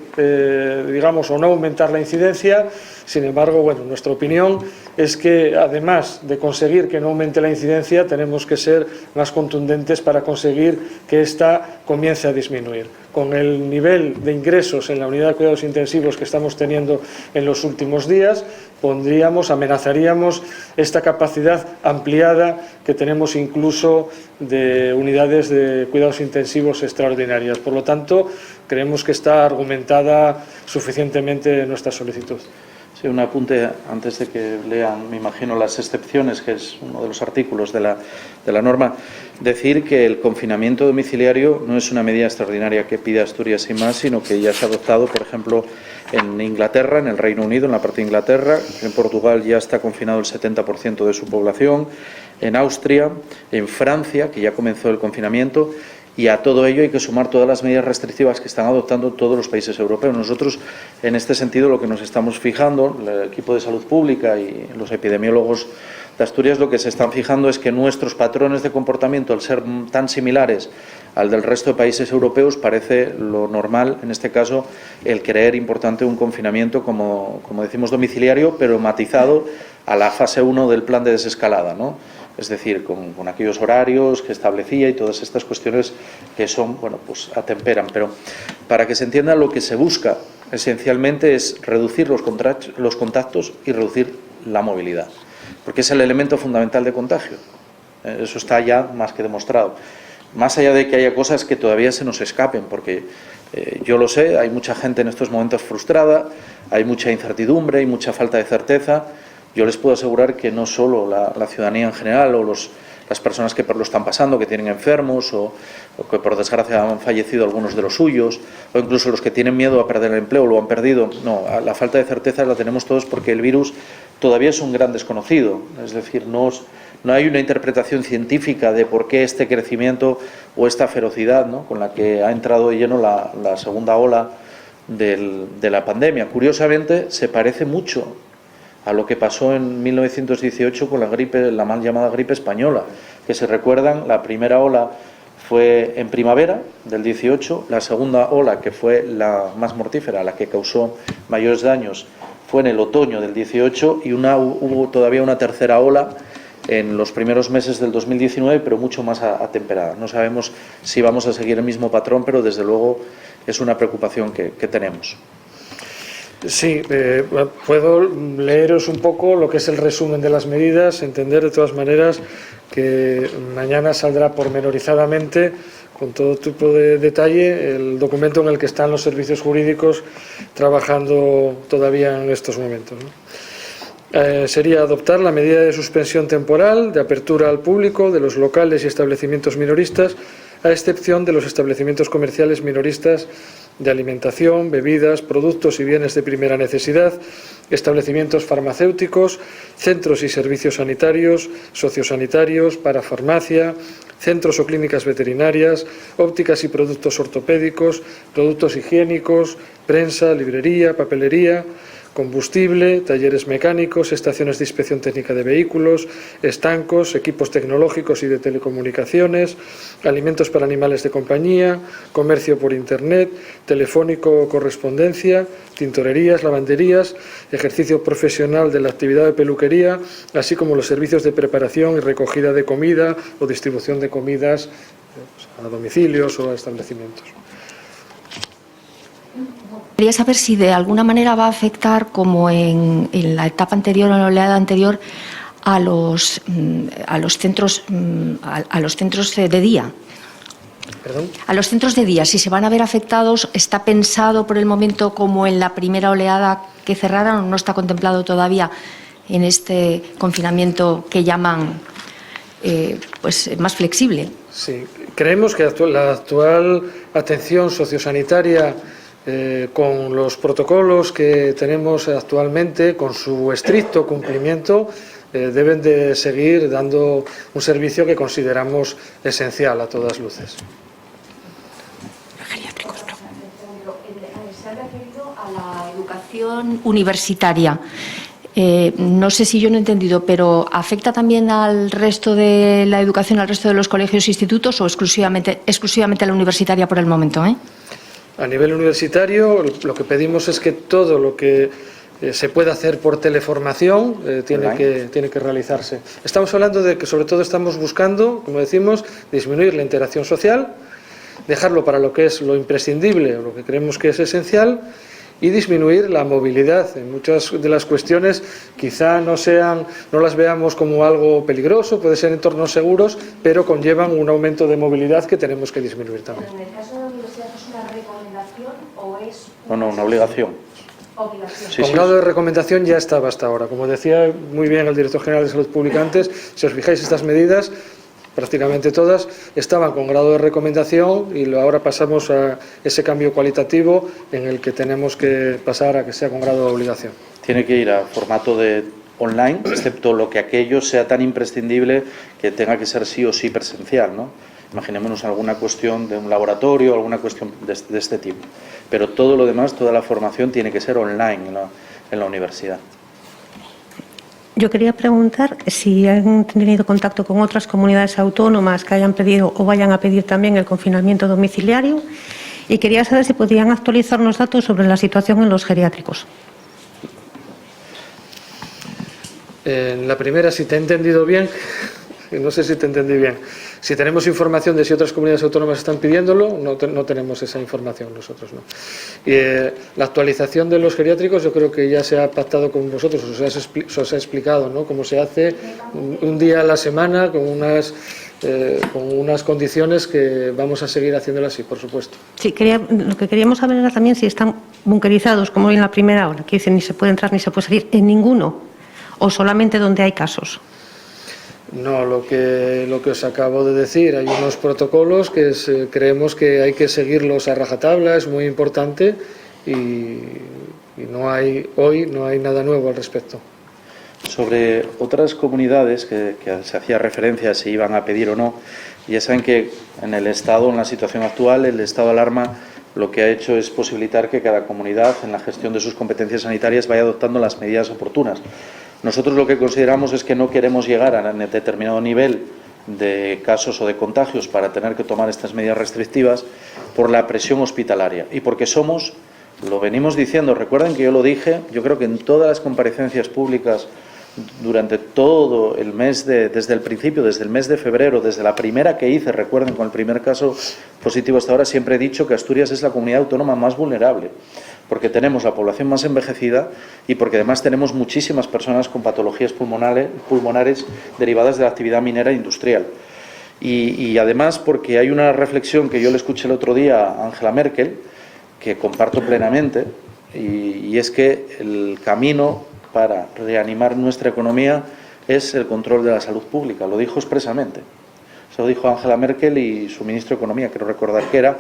digamos, o no aumentar la incidencia. Sin embargo, bueno, nuestra opinión es que, además de conseguir que no aumente la incidencia, tenemos que ser más contundentes para conseguir que ésta comience a disminuir. Con el nivel de ingresos en la unidad de cuidados intensivos que estamos teniendo en los últimos días, amenazaríamos esta capacidad ampliada que tenemos incluso de unidades de cuidados intensivos extraordinarias. Por lo tanto, creemos que está argumentada suficientemente nuestra solicitud. Sí, un apunte antes de que lean, me imagino, las excepciones, que es uno de los artículos de la norma. Decir que el confinamiento domiciliario no es una medida extraordinaria que pide Asturias sin más, sino que ya se ha adoptado, por ejemplo, en Inglaterra, en el Reino Unido, en la parte de Inglaterra. En Portugal ya está confinado el 70% de su población. En Austria, en Francia, que ya comenzó el confinamiento. Y a todo ello hay que sumar todas las medidas restrictivas que están adoptando todos los países europeos. Nosotros, en este sentido, lo que nos estamos fijando, el equipo de salud pública y los epidemiólogos de Asturias, lo que se están fijando es que nuestros patrones de comportamiento, al ser tan similares al del resto de países europeos, parece lo normal, en este caso, el creer importante un confinamiento, como decimos, domiciliario, pero matizado a la fase 1 del plan de desescalada, ¿no? Es decir, con aquellos horarios que establecía y todas estas cuestiones que son, bueno, pues atemperan. Pero para que se entienda, lo que se busca esencialmente es reducir los contactos y reducir la movilidad, porque es el elemento fundamental de contagio. Eso está ya más que demostrado. Más allá de que haya cosas que todavía se nos escapen, porque yo lo sé, hay mucha gente en estos momentos frustrada, hay mucha incertidumbre, hay mucha falta de certeza. Yo les puedo asegurar que no solo la ciudadanía en general o las personas que lo están pasando, que tienen enfermos o que por desgracia han fallecido algunos de los suyos, o incluso los que tienen miedo a perder el empleo o lo han perdido. No, la falta de certeza la tenemos todos porque el virus todavía es un gran desconocido. Es decir, no hay una interpretación científica de por qué este crecimiento o esta ferocidad, ¿no?, con la que ha entrado de lleno la segunda ola de la pandemia. Curiosamente, se parece mucho a lo que pasó en 1918 con la mal llamada gripe española, que se recuerdan, la primera ola fue en primavera del 18, la segunda ola, que fue la más mortífera, la que causó mayores daños, fue en el otoño del 18 y hubo todavía una tercera ola en los primeros meses del 2019, pero mucho más atemperada. No sabemos si vamos a seguir el mismo patrón, pero desde luego es una preocupación que tenemos. Sí, puedo leeros un poco lo que es el resumen de las medidas, entender de todas maneras que mañana saldrá pormenorizadamente, con todo tipo de detalle, el documento en el que están los servicios jurídicos trabajando todavía en estos momentos, ¿no? Sería adoptar la medida de suspensión temporal de apertura al público de los locales y establecimientos minoristas, a excepción de los establecimientos comerciales minoristas de alimentación, bebidas, productos y bienes de primera necesidad, establecimientos farmacéuticos, centros y servicios sanitarios, sociosanitarios, parafarmacia, centros o clínicas veterinarias, ópticas y productos ortopédicos, productos higiénicos, prensa, librería, papelería, combustible, talleres mecánicos, estaciones de inspección técnica de vehículos, estancos, equipos tecnológicos y de telecomunicaciones, alimentos para animales de compañía, comercio por Internet, telefónico o correspondencia, tintorerías, lavanderías, ejercicio profesional de la actividad de peluquería, así como los servicios de preparación y recogida de comida o distribución de comidas a domicilios o a establecimientos. Quería saber si de alguna manera va a afectar, como en la etapa anterior o en la oleada anterior, a los centros de día. ¿Perdón? A los centros de día, si se van a ver afectados, ¿está pensado por el momento como en la primera oleada que cerraron o no está contemplado todavía en este confinamiento que llaman más flexible? Sí, creemos que la actual atención sociosanitaria, con los protocolos que tenemos actualmente, con su estricto cumplimiento, deben de seguir dando un servicio que consideramos esencial a todas luces. Se ha referido a la educación universitaria. No sé si yo no he entendido, pero ¿afecta también al resto de la educación, al resto de los colegios e institutos, o exclusivamente a la universitaria por el momento? A nivel universitario, lo que pedimos es que todo lo que se puede hacer por teleformación tiene que realizarse. Estamos hablando de que sobre todo estamos buscando, como decimos, disminuir la interacción social, dejarlo para lo que es lo imprescindible o lo que creemos que es esencial, y disminuir la movilidad. En muchas de las cuestiones quizá no las veamos como algo peligroso, puede ser entornos seguros, pero conllevan un aumento de movilidad que tenemos que disminuir también. ¿En el caso de la universidad es una recomendación o es una obligación? Obligación. Con grado de recomendación ya estaba hasta ahora. Como decía muy bien el director general de Salud Pública antes, si os fijáis, estas medidas, prácticamente todas, estaban con grado de recomendación, y ahora pasamos a ese cambio cualitativo en el que tenemos que pasar a que sea con grado de obligación. Tiene que ir a formato de online, excepto lo que aquello sea tan imprescindible que tenga que ser sí o sí presencial, ¿no? Imaginémonos alguna cuestión de un laboratorio, alguna cuestión de este tipo. Pero todo lo demás, toda la formación tiene que ser online en la universidad. Yo quería preguntar si han tenido contacto con otras comunidades autónomas que hayan pedido o vayan a pedir también el confinamiento domiciliario, y quería saber si podían actualizarnos datos sobre la situación en los geriátricos. En la primera, si te he entendido bien, no sé si te entendí bien. Si tenemos información de si otras comunidades autónomas están pidiéndolo, no tenemos esa información, nosotros no. La actualización de los geriátricos yo creo que ya se ha pactado con vosotros, os ha explicado, ¿no?, cómo se hace un día a la semana con unas condiciones que vamos a seguir haciéndolo así, por supuesto. Sí, lo que queríamos saber era también si están bunkerizados, como en la primera hora, que dicen ni se puede entrar ni se puede salir en ninguno, o solamente donde hay casos. No, lo que os acabo de decir, hay unos protocolos que creemos que hay que seguirlos a rajatabla, es muy importante, y hoy no hay nada nuevo al respecto. Sobre otras comunidades que se hacía referencia si iban a pedir o no, ya saben que en el Estado, en la situación actual, el estado de alarma lo que ha hecho es posibilitar que cada comunidad, en la gestión de sus competencias sanitarias, vaya adoptando las medidas oportunas. Nosotros lo que consideramos es que no queremos llegar a un determinado nivel de casos o de contagios para tener que tomar estas medidas restrictivas por la presión hospitalaria y porque somos, lo venimos diciendo, recuerden que yo lo dije, yo creo que en todas las comparecencias públicas durante todo el mes, desde el principio, desde el mes de febrero, desde la primera que hice, recuerden, con el primer caso positivo hasta ahora, siempre he dicho que Asturias es la comunidad autónoma más vulnerable, porque tenemos la población más envejecida y porque además tenemos muchísimas personas con patologías pulmonares derivadas de la actividad minera e industrial. Y además porque hay una reflexión que yo le escuché el otro día a Angela Merkel, que comparto plenamente, y es que el camino para reanimar nuestra economía es el control de la salud pública. Lo dijo expresamente. Se lo dijo Angela Merkel y su ministro de Economía, quiero recordar que era,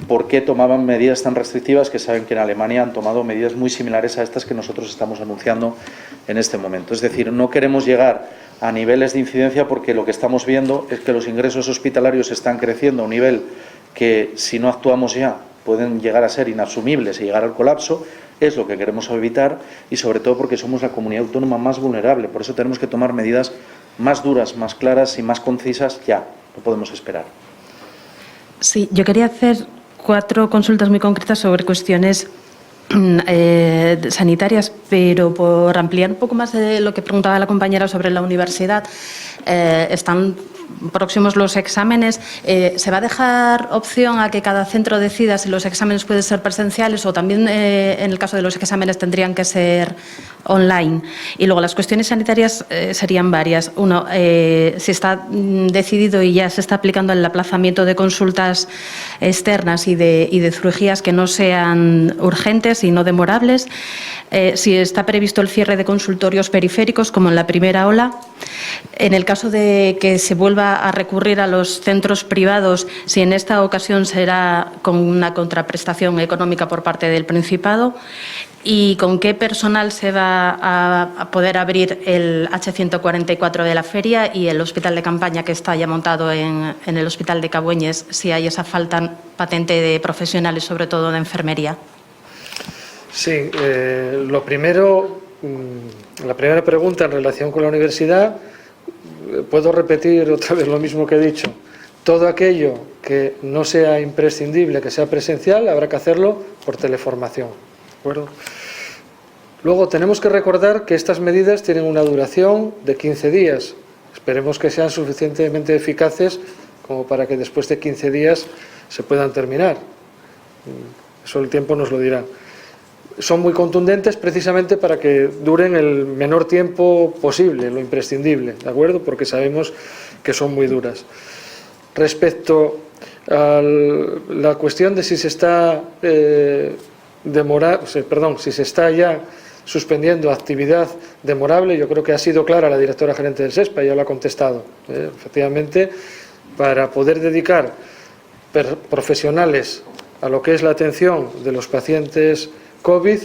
por qué tomaban medidas tan restrictivas, que saben que en Alemania han tomado medidas muy similares a estas que nosotros estamos anunciando en este momento. Es decir, no queremos llegar a niveles de incidencia porque lo que estamos viendo es que los ingresos hospitalarios están creciendo a un nivel que, si no actuamos ya, pueden llegar a ser inasumibles y llegar al colapso. Es lo que queremos evitar y sobre todo porque somos la comunidad autónoma más vulnerable. Por eso tenemos que tomar medidas más duras, más claras y más concisas ya. No podemos esperar. Sí, yo quería hacer 4 consultas muy concretas sobre cuestiones sanitarias, pero por ampliar un poco más de lo que preguntaba la compañera sobre la universidad. Están próximos los exámenes. ¿Se va a dejar opción a que cada centro decida si los exámenes pueden ser presenciales o también en el caso de los exámenes tendrían que ser online? Y luego las cuestiones sanitarias serían varias. Uno, si está decidido y ya se está aplicando el aplazamiento de consultas externas y de cirugías que no sean urgentes y no demorables. Si está previsto el cierre de consultorios periféricos, como en la primera ola. En el caso de que se vuelva a recurrir a los centros privados, si en esta ocasión será con una contraprestación económica por parte del Principado. ¿Y con qué personal se va a poder abrir el H144 de la feria y el hospital de campaña que está ya montado en el hospital de Cabueñes, si hay esa falta patente de profesionales, sobre todo de enfermería? Sí, lo primero, la primera pregunta en relación con la universidad, puedo repetir otra vez lo mismo que he dicho. Todo aquello que no sea imprescindible, que sea presencial, habrá que hacerlo por teleformación. ¿De acuerdo? Luego tenemos que recordar que estas medidas tienen una duración de 15 días. Esperemos que sean suficientemente eficaces como para que después de 15 días se puedan terminar. Eso el tiempo nos lo dirá. Son muy contundentes precisamente para que duren el menor tiempo posible, lo imprescindible, ¿de acuerdo? Porque sabemos que son muy duras. Respecto a la cuestión de si se está si se está ya suspendiendo actividad demorable, yo creo que ha sido clara la directora gerente del SESPA, ya lo ha contestado. Efectivamente, para poder dedicar profesionales a lo que es la atención de los pacientes COVID,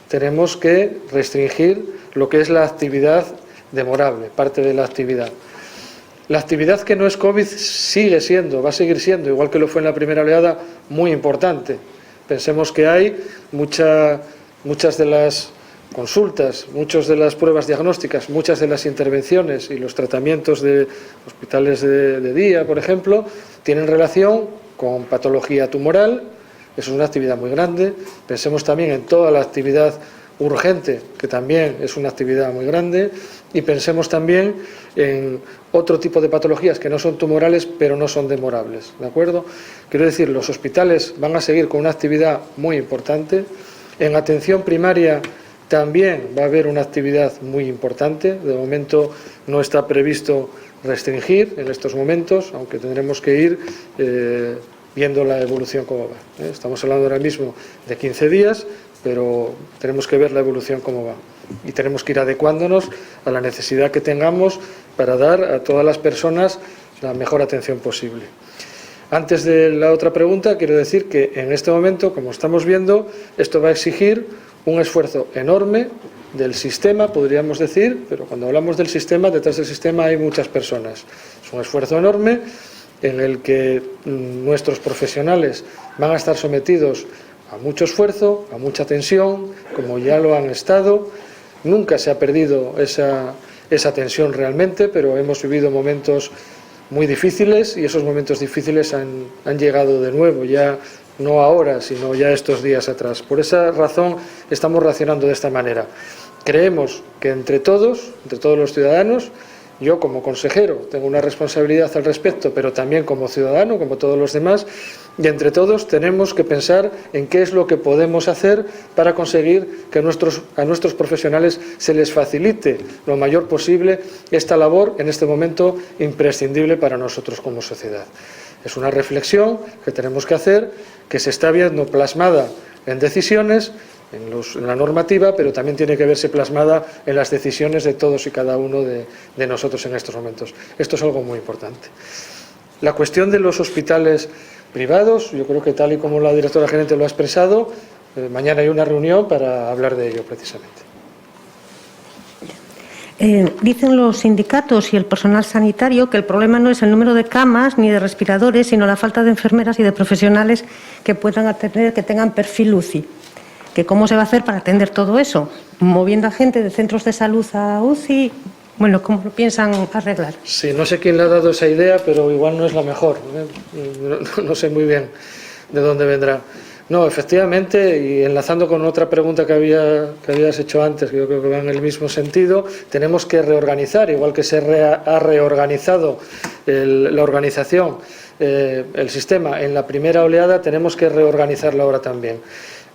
tenemos que restringir lo que es la actividad demorable, parte de la actividad. La actividad que no es COVID sigue siendo, va a seguir siendo, igual que lo fue en la primera oleada, muy importante. Pensemos que hay muchas de las consultas, muchas de las pruebas diagnósticas, muchas de las intervenciones y los tratamientos de hospitales de día, por ejemplo, tienen relación con patología tumoral. Eso es una actividad muy grande. Pensemos también en toda la actividad urgente, que también es una actividad muy grande, y pensemos también en otro tipo de patologías que no son tumorales, pero no son demorables, ¿de acuerdo? Quiero decir, los hospitales van a seguir con una actividad muy importante. En atención primaria también va a haber una actividad muy importante. De momento no está previsto restringir en estos momentos, aunque tendremos que ir viendo la evolución cómo va. Estamos hablando ahora mismo de 15 días, pero tenemos que ver la evolución cómo va. Y tenemos que ir adecuándonos a la necesidad que tengamos para dar a todas las personas la mejor atención posible. Antes de la otra pregunta, quiero decir que en este momento, como estamos viendo, esto va a exigir un esfuerzo enorme del sistema, podríamos decir, pero cuando hablamos del sistema, detrás del sistema hay muchas personas. Es un esfuerzo enorme en el que nuestros profesionales van a estar sometidos a mucho esfuerzo, a mucha tensión, como ya lo han estado. Nunca se ha perdido esa tensión realmente, pero hemos vivido momentos muy difíciles y esos momentos difíciles han llegado de nuevo, ya no ahora, sino ya estos días atrás. Por esa razón estamos reaccionando de esta manera. Creemos que entre todos los ciudadanos, yo como consejero tengo una responsabilidad al respecto, pero también como ciudadano, como todos los demás, y entre todos tenemos que pensar en qué es lo que podemos hacer para conseguir que a nuestros profesionales se les facilite lo mayor posible esta labor, en este momento imprescindible para nosotros como sociedad. Es una reflexión que tenemos que hacer, que se está viendo plasmada en decisiones, en la normativa, pero también tiene que verse plasmada en las decisiones de todos y cada uno de nosotros en estos momentos. Esto es algo muy importante. La cuestión de los hospitales privados, yo creo que tal y como la directora gerente lo ha expresado, mañana hay una reunión para hablar de ello precisamente. Dicen los sindicatos y el personal sanitario que el problema no es el número de camas ni de respiradores, sino la falta de enfermeras y de profesionales que puedan atender, que tengan perfil UCI. ¿Que cómo se va a hacer para atender todo eso? ¿Moviendo a gente de centros de salud a UCI? Bueno, ¿cómo lo piensan arreglar? Sí, no sé quién le ha dado esa idea, pero igual no es la mejor. No sé muy bien de dónde vendrá. No, efectivamente, y enlazando con otra pregunta que habías hecho antes, que yo creo que va en el mismo sentido, tenemos que reorganizar, igual que se ha reorganizado la organización, el sistema en la primera oleada, tenemos que reorganizarlo ahora también.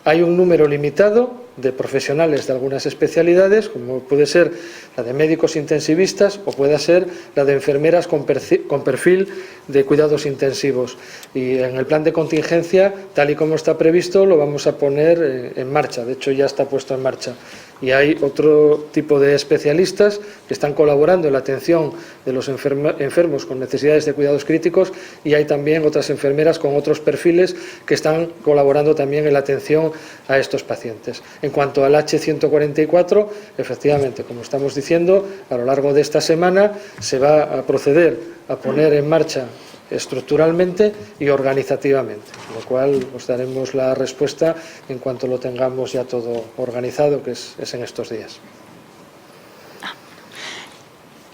Hay un número limitado de profesionales de algunas especialidades, como puede ser la de médicos intensivistas o puede ser la de enfermeras con perfil de cuidados intensivos. Y en el plan de contingencia, tal y como está previsto, lo vamos a poner en marcha. De hecho, ya está puesto en marcha. Y hay otro tipo de especialistas que están colaborando en la atención de los enfermos con necesidades de cuidados críticos, y hay también otras enfermeras con otros perfiles que están colaborando también en la atención a estos pacientes. En cuanto al H144, efectivamente, como estamos diciendo, a lo largo de esta semana se va a proceder a poner en marcha estructuralmente y organizativamente, con lo cual os daremos la respuesta en cuanto lo tengamos ya todo organizado, que es en estos días.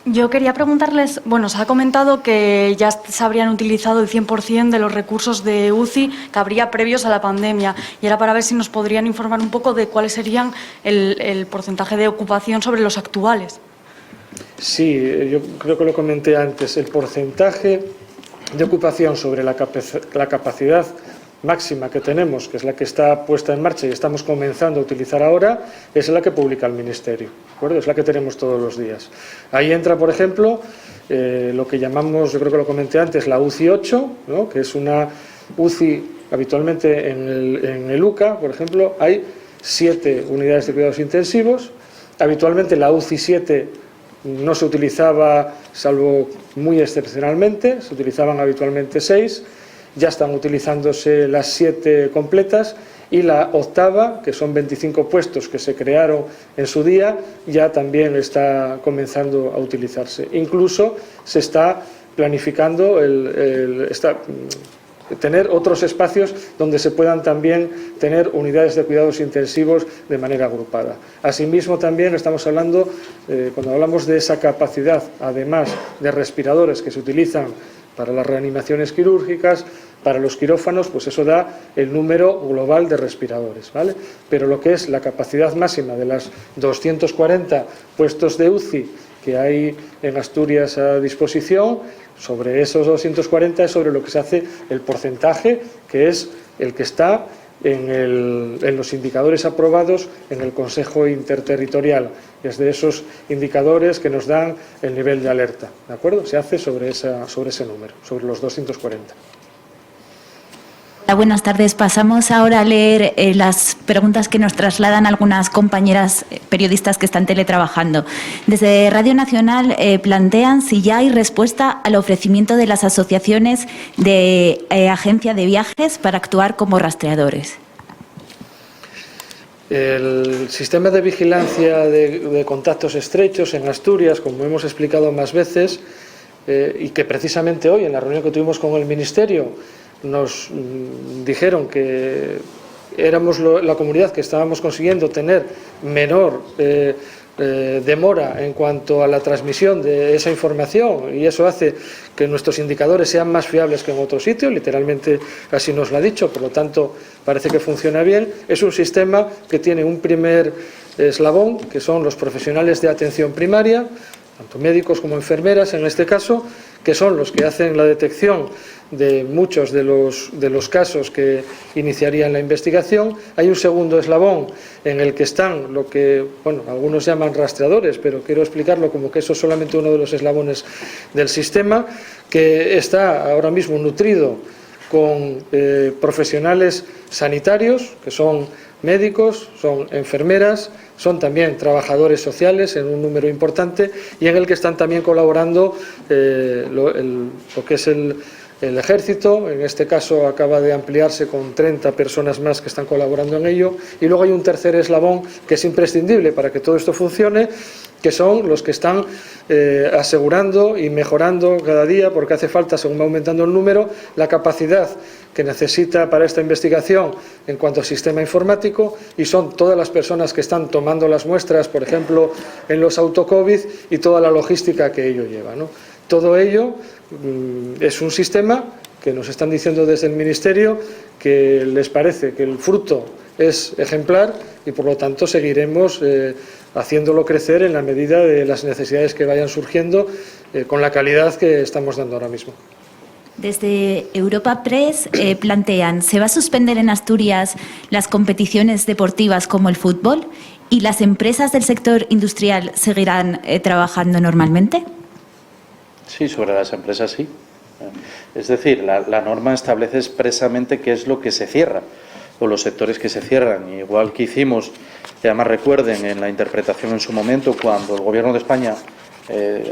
Yo quería preguntarles, bueno, se ha comentado que ya se habrían utilizado el 100% de los recursos de UCI que habría previos a la pandemia, y era para ver si nos podrían informar un poco de cuáles serían el porcentaje de ocupación sobre los actuales. Sí, yo creo que lo comenté antes, el porcentaje de ocupación sobre la capacidad máxima que tenemos, que es la que está puesta en marcha y estamos comenzando a utilizar ahora, es la que publica el Ministerio, ¿de acuerdo? Es la que tenemos todos los días. Ahí entra, por ejemplo, lo que llamamos, yo creo que lo comenté antes, la UCI 8, ¿no? Que es una UCI, habitualmente en el UCA, por ejemplo, hay 7 unidades de cuidados intensivos. Habitualmente la UCI 7 no se utilizaba, salvo muy excepcionalmente, se utilizaban habitualmente 6, ya están utilizándose las 7 completas, y la octava, que son 25 puestos que se crearon en su día, ya también está comenzando a utilizarse. Incluso se está planificando tener otros espacios donde se puedan también tener unidades de cuidados intensivos de manera agrupada. Asimismo, también estamos hablando, cuando hablamos de esa capacidad, además de respiradores que se utilizan para las reanimaciones quirúrgicas, para los quirófanos, pues eso da el número global de respiradores, ¿vale? Pero lo que es la capacidad máxima de las 240 puestos de UCI que hay en Asturias a disposición, sobre esos 240 es sobre lo que se hace el porcentaje, que es el que está en los indicadores aprobados en el Consejo Interterritorial. Es de esos indicadores que nos dan el nivel de alerta, ¿de acuerdo? Se hace sobre ese número, sobre los 240. Buenas tardes. Pasamos ahora a leer las preguntas que nos trasladan algunas compañeras periodistas que están teletrabajando. Desde Radio Nacional plantean si ya hay respuesta al ofrecimiento de las asociaciones de agencia de viajes para actuar como rastreadores. El sistema de vigilancia de contactos estrechos en Asturias, como hemos explicado más veces, y que precisamente hoy en la reunión que tuvimos con el Ministerio nos dijeron que éramos la comunidad que estábamos consiguiendo tener menor demora en cuanto a la transmisión de esa información, y eso hace que nuestros indicadores sean más fiables que en otros sitios, literalmente así nos lo ha dicho, por lo tanto parece que funciona bien. Es un sistema que tiene un primer eslabón, que son los profesionales de atención primaria, tanto médicos como enfermeras en este caso, que son los que hacen la detección de muchos de los casos que iniciarían la investigación. Hay un segundo eslabón en el que están lo que, bueno, algunos llaman rastreadores, pero quiero explicarlo como que eso es solamente uno de los eslabones del sistema, que está ahora mismo nutrido con profesionales sanitarios, que son médicos, son enfermeras, son también trabajadores sociales en un número importante, y en el que están también colaborando lo que es el Ejército. En este caso acaba de ampliarse con 30 personas más que están colaborando en ello, y luego hay un tercer eslabón que es imprescindible para que todo esto funcione, que son los que están asegurando y mejorando cada día, porque hace falta, según va aumentando el número, la capacidad que necesita para esta investigación en cuanto al sistema informático, y son todas las personas que están tomando las muestras, por ejemplo, en los autocovid, y toda la logística que ello lleva, ¿no? Todo ello es un sistema que nos están diciendo desde el Ministerio que les parece que el fruto es ejemplar, y por lo tanto seguiremos haciéndolo crecer en la medida de las necesidades que vayan surgiendo, con la calidad que estamos dando ahora mismo. Desde Europa Press plantean, ¿se va a suspender en Asturias las competiciones deportivas como el fútbol y las empresas del sector industrial seguirán trabajando normalmente? Sí, sobre las empresas sí. Es decir, la norma establece expresamente qué es lo que se cierra o los sectores que se cierran. Igual que hicimos, y además recuerden en la interpretación en su momento, cuando el Gobierno de España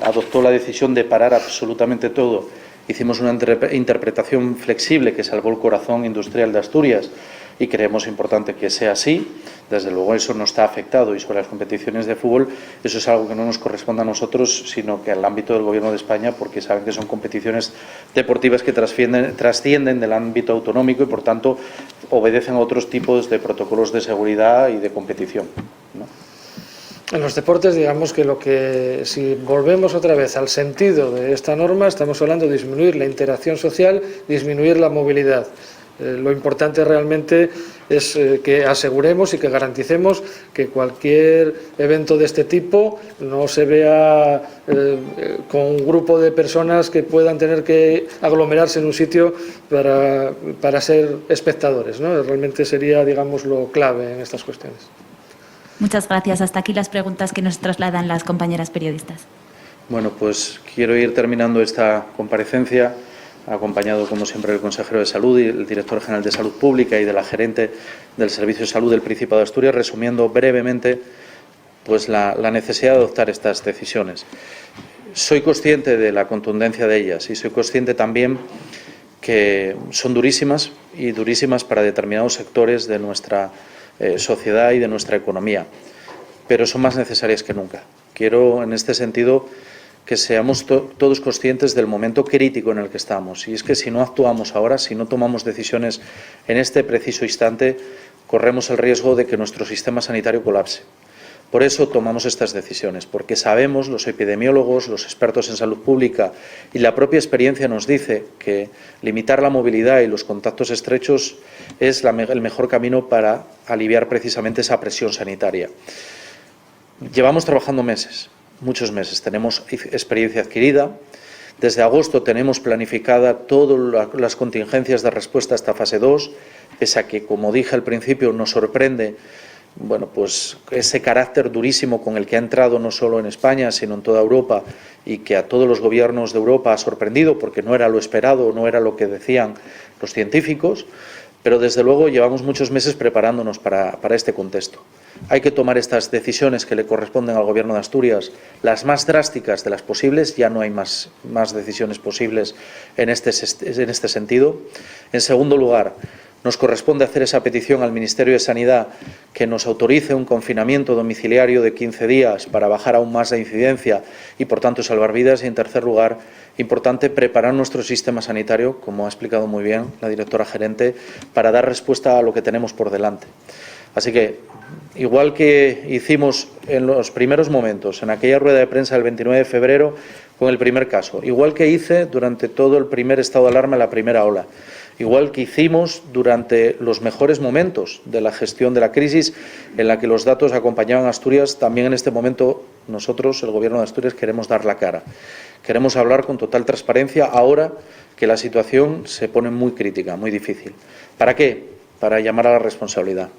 adoptó la decisión de parar absolutamente todo, hicimos una interpretación flexible que salvó el corazón industrial de Asturias, y creemos importante que sea así. Desde luego eso no está afectado, y sobre las competiciones de fútbol eso es algo que no nos corresponde a nosotros, sino que al ámbito del Gobierno de España, porque saben que son competiciones deportivas que trascienden del ámbito autonómico y por tanto obedecen a otros tipos de protocolos de seguridad y de competición, ¿no? En los deportes, digamos que si volvemos otra vez al sentido de esta norma, estamos hablando de disminuir la interacción social, disminuir la movilidad. Lo importante realmente es que aseguremos y que garanticemos que cualquier evento de este tipo no se vea con un grupo de personas que puedan tener que aglomerarse en un sitio para ser espectadores, ¿no? Realmente sería, digamos, lo clave en estas cuestiones. Muchas gracias. Hasta aquí las preguntas que nos trasladan las compañeras periodistas. Bueno, pues quiero ir terminando esta comparecencia, acompañado, como siempre, del consejero de Salud y el director general de Salud Pública y de la gerente del Servicio de Salud del Principado de Asturias, resumiendo brevemente pues la necesidad de adoptar estas decisiones. Soy consciente de la contundencia de ellas, y soy consciente también que son durísimas, y durísimas para determinados sectores de nuestra sociedad y de nuestra economía, pero son más necesarias que nunca. Quiero, en este sentido, que seamos todos conscientes del momento crítico en el que estamos, y es que si no actuamos ahora, si no tomamos decisiones en este preciso instante, corremos el riesgo de que nuestro sistema sanitario colapse. Por eso tomamos estas decisiones, porque sabemos, los epidemiólogos, los expertos en salud pública y la propia experiencia nos dice que limitar la movilidad y los contactos estrechos es el mejor camino para aliviar precisamente esa presión sanitaria. Llevamos trabajando meses, muchos meses, tenemos experiencia adquirida. Desde agosto tenemos planificada todas las contingencias de respuesta hasta fase 2, pese a que, como dije al principio, nos sorprende pues ese carácter durísimo con el que ha entrado no solo en España, sino en toda Europa, y que a todos los gobiernos de Europa ha sorprendido porque no era lo esperado, no era lo que decían los científicos, pero desde luego llevamos muchos meses preparándonos para este contexto. Hay que tomar estas decisiones que le corresponden al Gobierno de Asturias, las más drásticas de las posibles. Ya no hay más decisiones posibles en este sentido. En segundo lugar, Nos corresponde hacer esa petición al Ministerio de Sanidad que nos autorice un confinamiento domiciliario de 15 días para bajar aún más la incidencia y, por tanto, salvar vidas. Y, en tercer lugar, importante preparar nuestro sistema sanitario, como ha explicado muy bien la directora gerente, para dar respuesta a lo que tenemos por delante. Así que, igual que hicimos en los primeros momentos, en aquella rueda de prensa del 29 de febrero con el primer caso, igual que hice durante todo el primer estado de alarma en la primera ola, igual que hicimos durante los mejores momentos de la gestión de la crisis en la que los datos acompañaban a Asturias, también en este momento nosotros, el Gobierno de Asturias, queremos dar la cara. Queremos hablar con total transparencia ahora que la situación se pone muy crítica, muy difícil. ¿Para qué? Para llamar a la responsabilidad,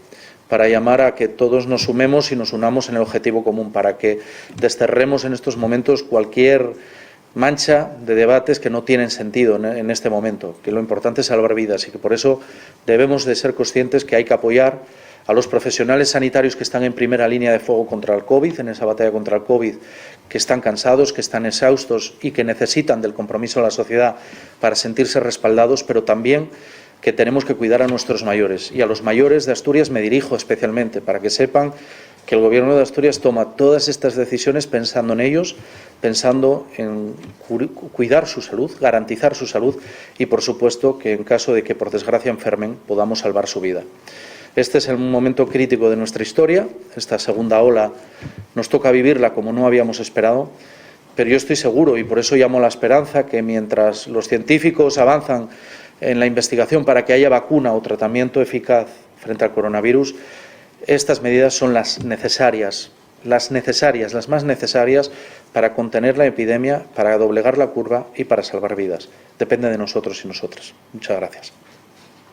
para llamar a que todos nos sumemos y nos unamos en el objetivo común, para que desterremos en estos momentos cualquier mancha de debates que no tienen sentido en este momento, que lo importante es salvar vidas y que por eso debemos de ser conscientes que hay que apoyar a los profesionales sanitarios que están en primera línea de fuego contra el COVID, en esa batalla contra el COVID, que están cansados, que están exhaustos y que necesitan del compromiso de la sociedad para sentirse respaldados, pero también que tenemos que cuidar a nuestros mayores. Y a los mayores de Asturias me dirijo especialmente, para que sepan que el Gobierno de Asturias toma todas estas decisiones pensando en ellos, pensando en cuidar su salud, garantizar su salud y, por supuesto, que en caso de que, por desgracia, enfermen, podamos salvar su vida. Este es el momento crítico de nuestra historia. Esta segunda ola nos toca vivirla como no habíamos esperado, pero yo estoy seguro, y por eso llamo a la esperanza, que mientras los científicos avanzan en la investigación para que haya vacuna o tratamiento eficaz frente al coronavirus, estas medidas son las necesarias, las más necesarias para contener la epidemia, para doblegar la curva y para salvar vidas. Depende de nosotros y nosotras. Muchas gracias.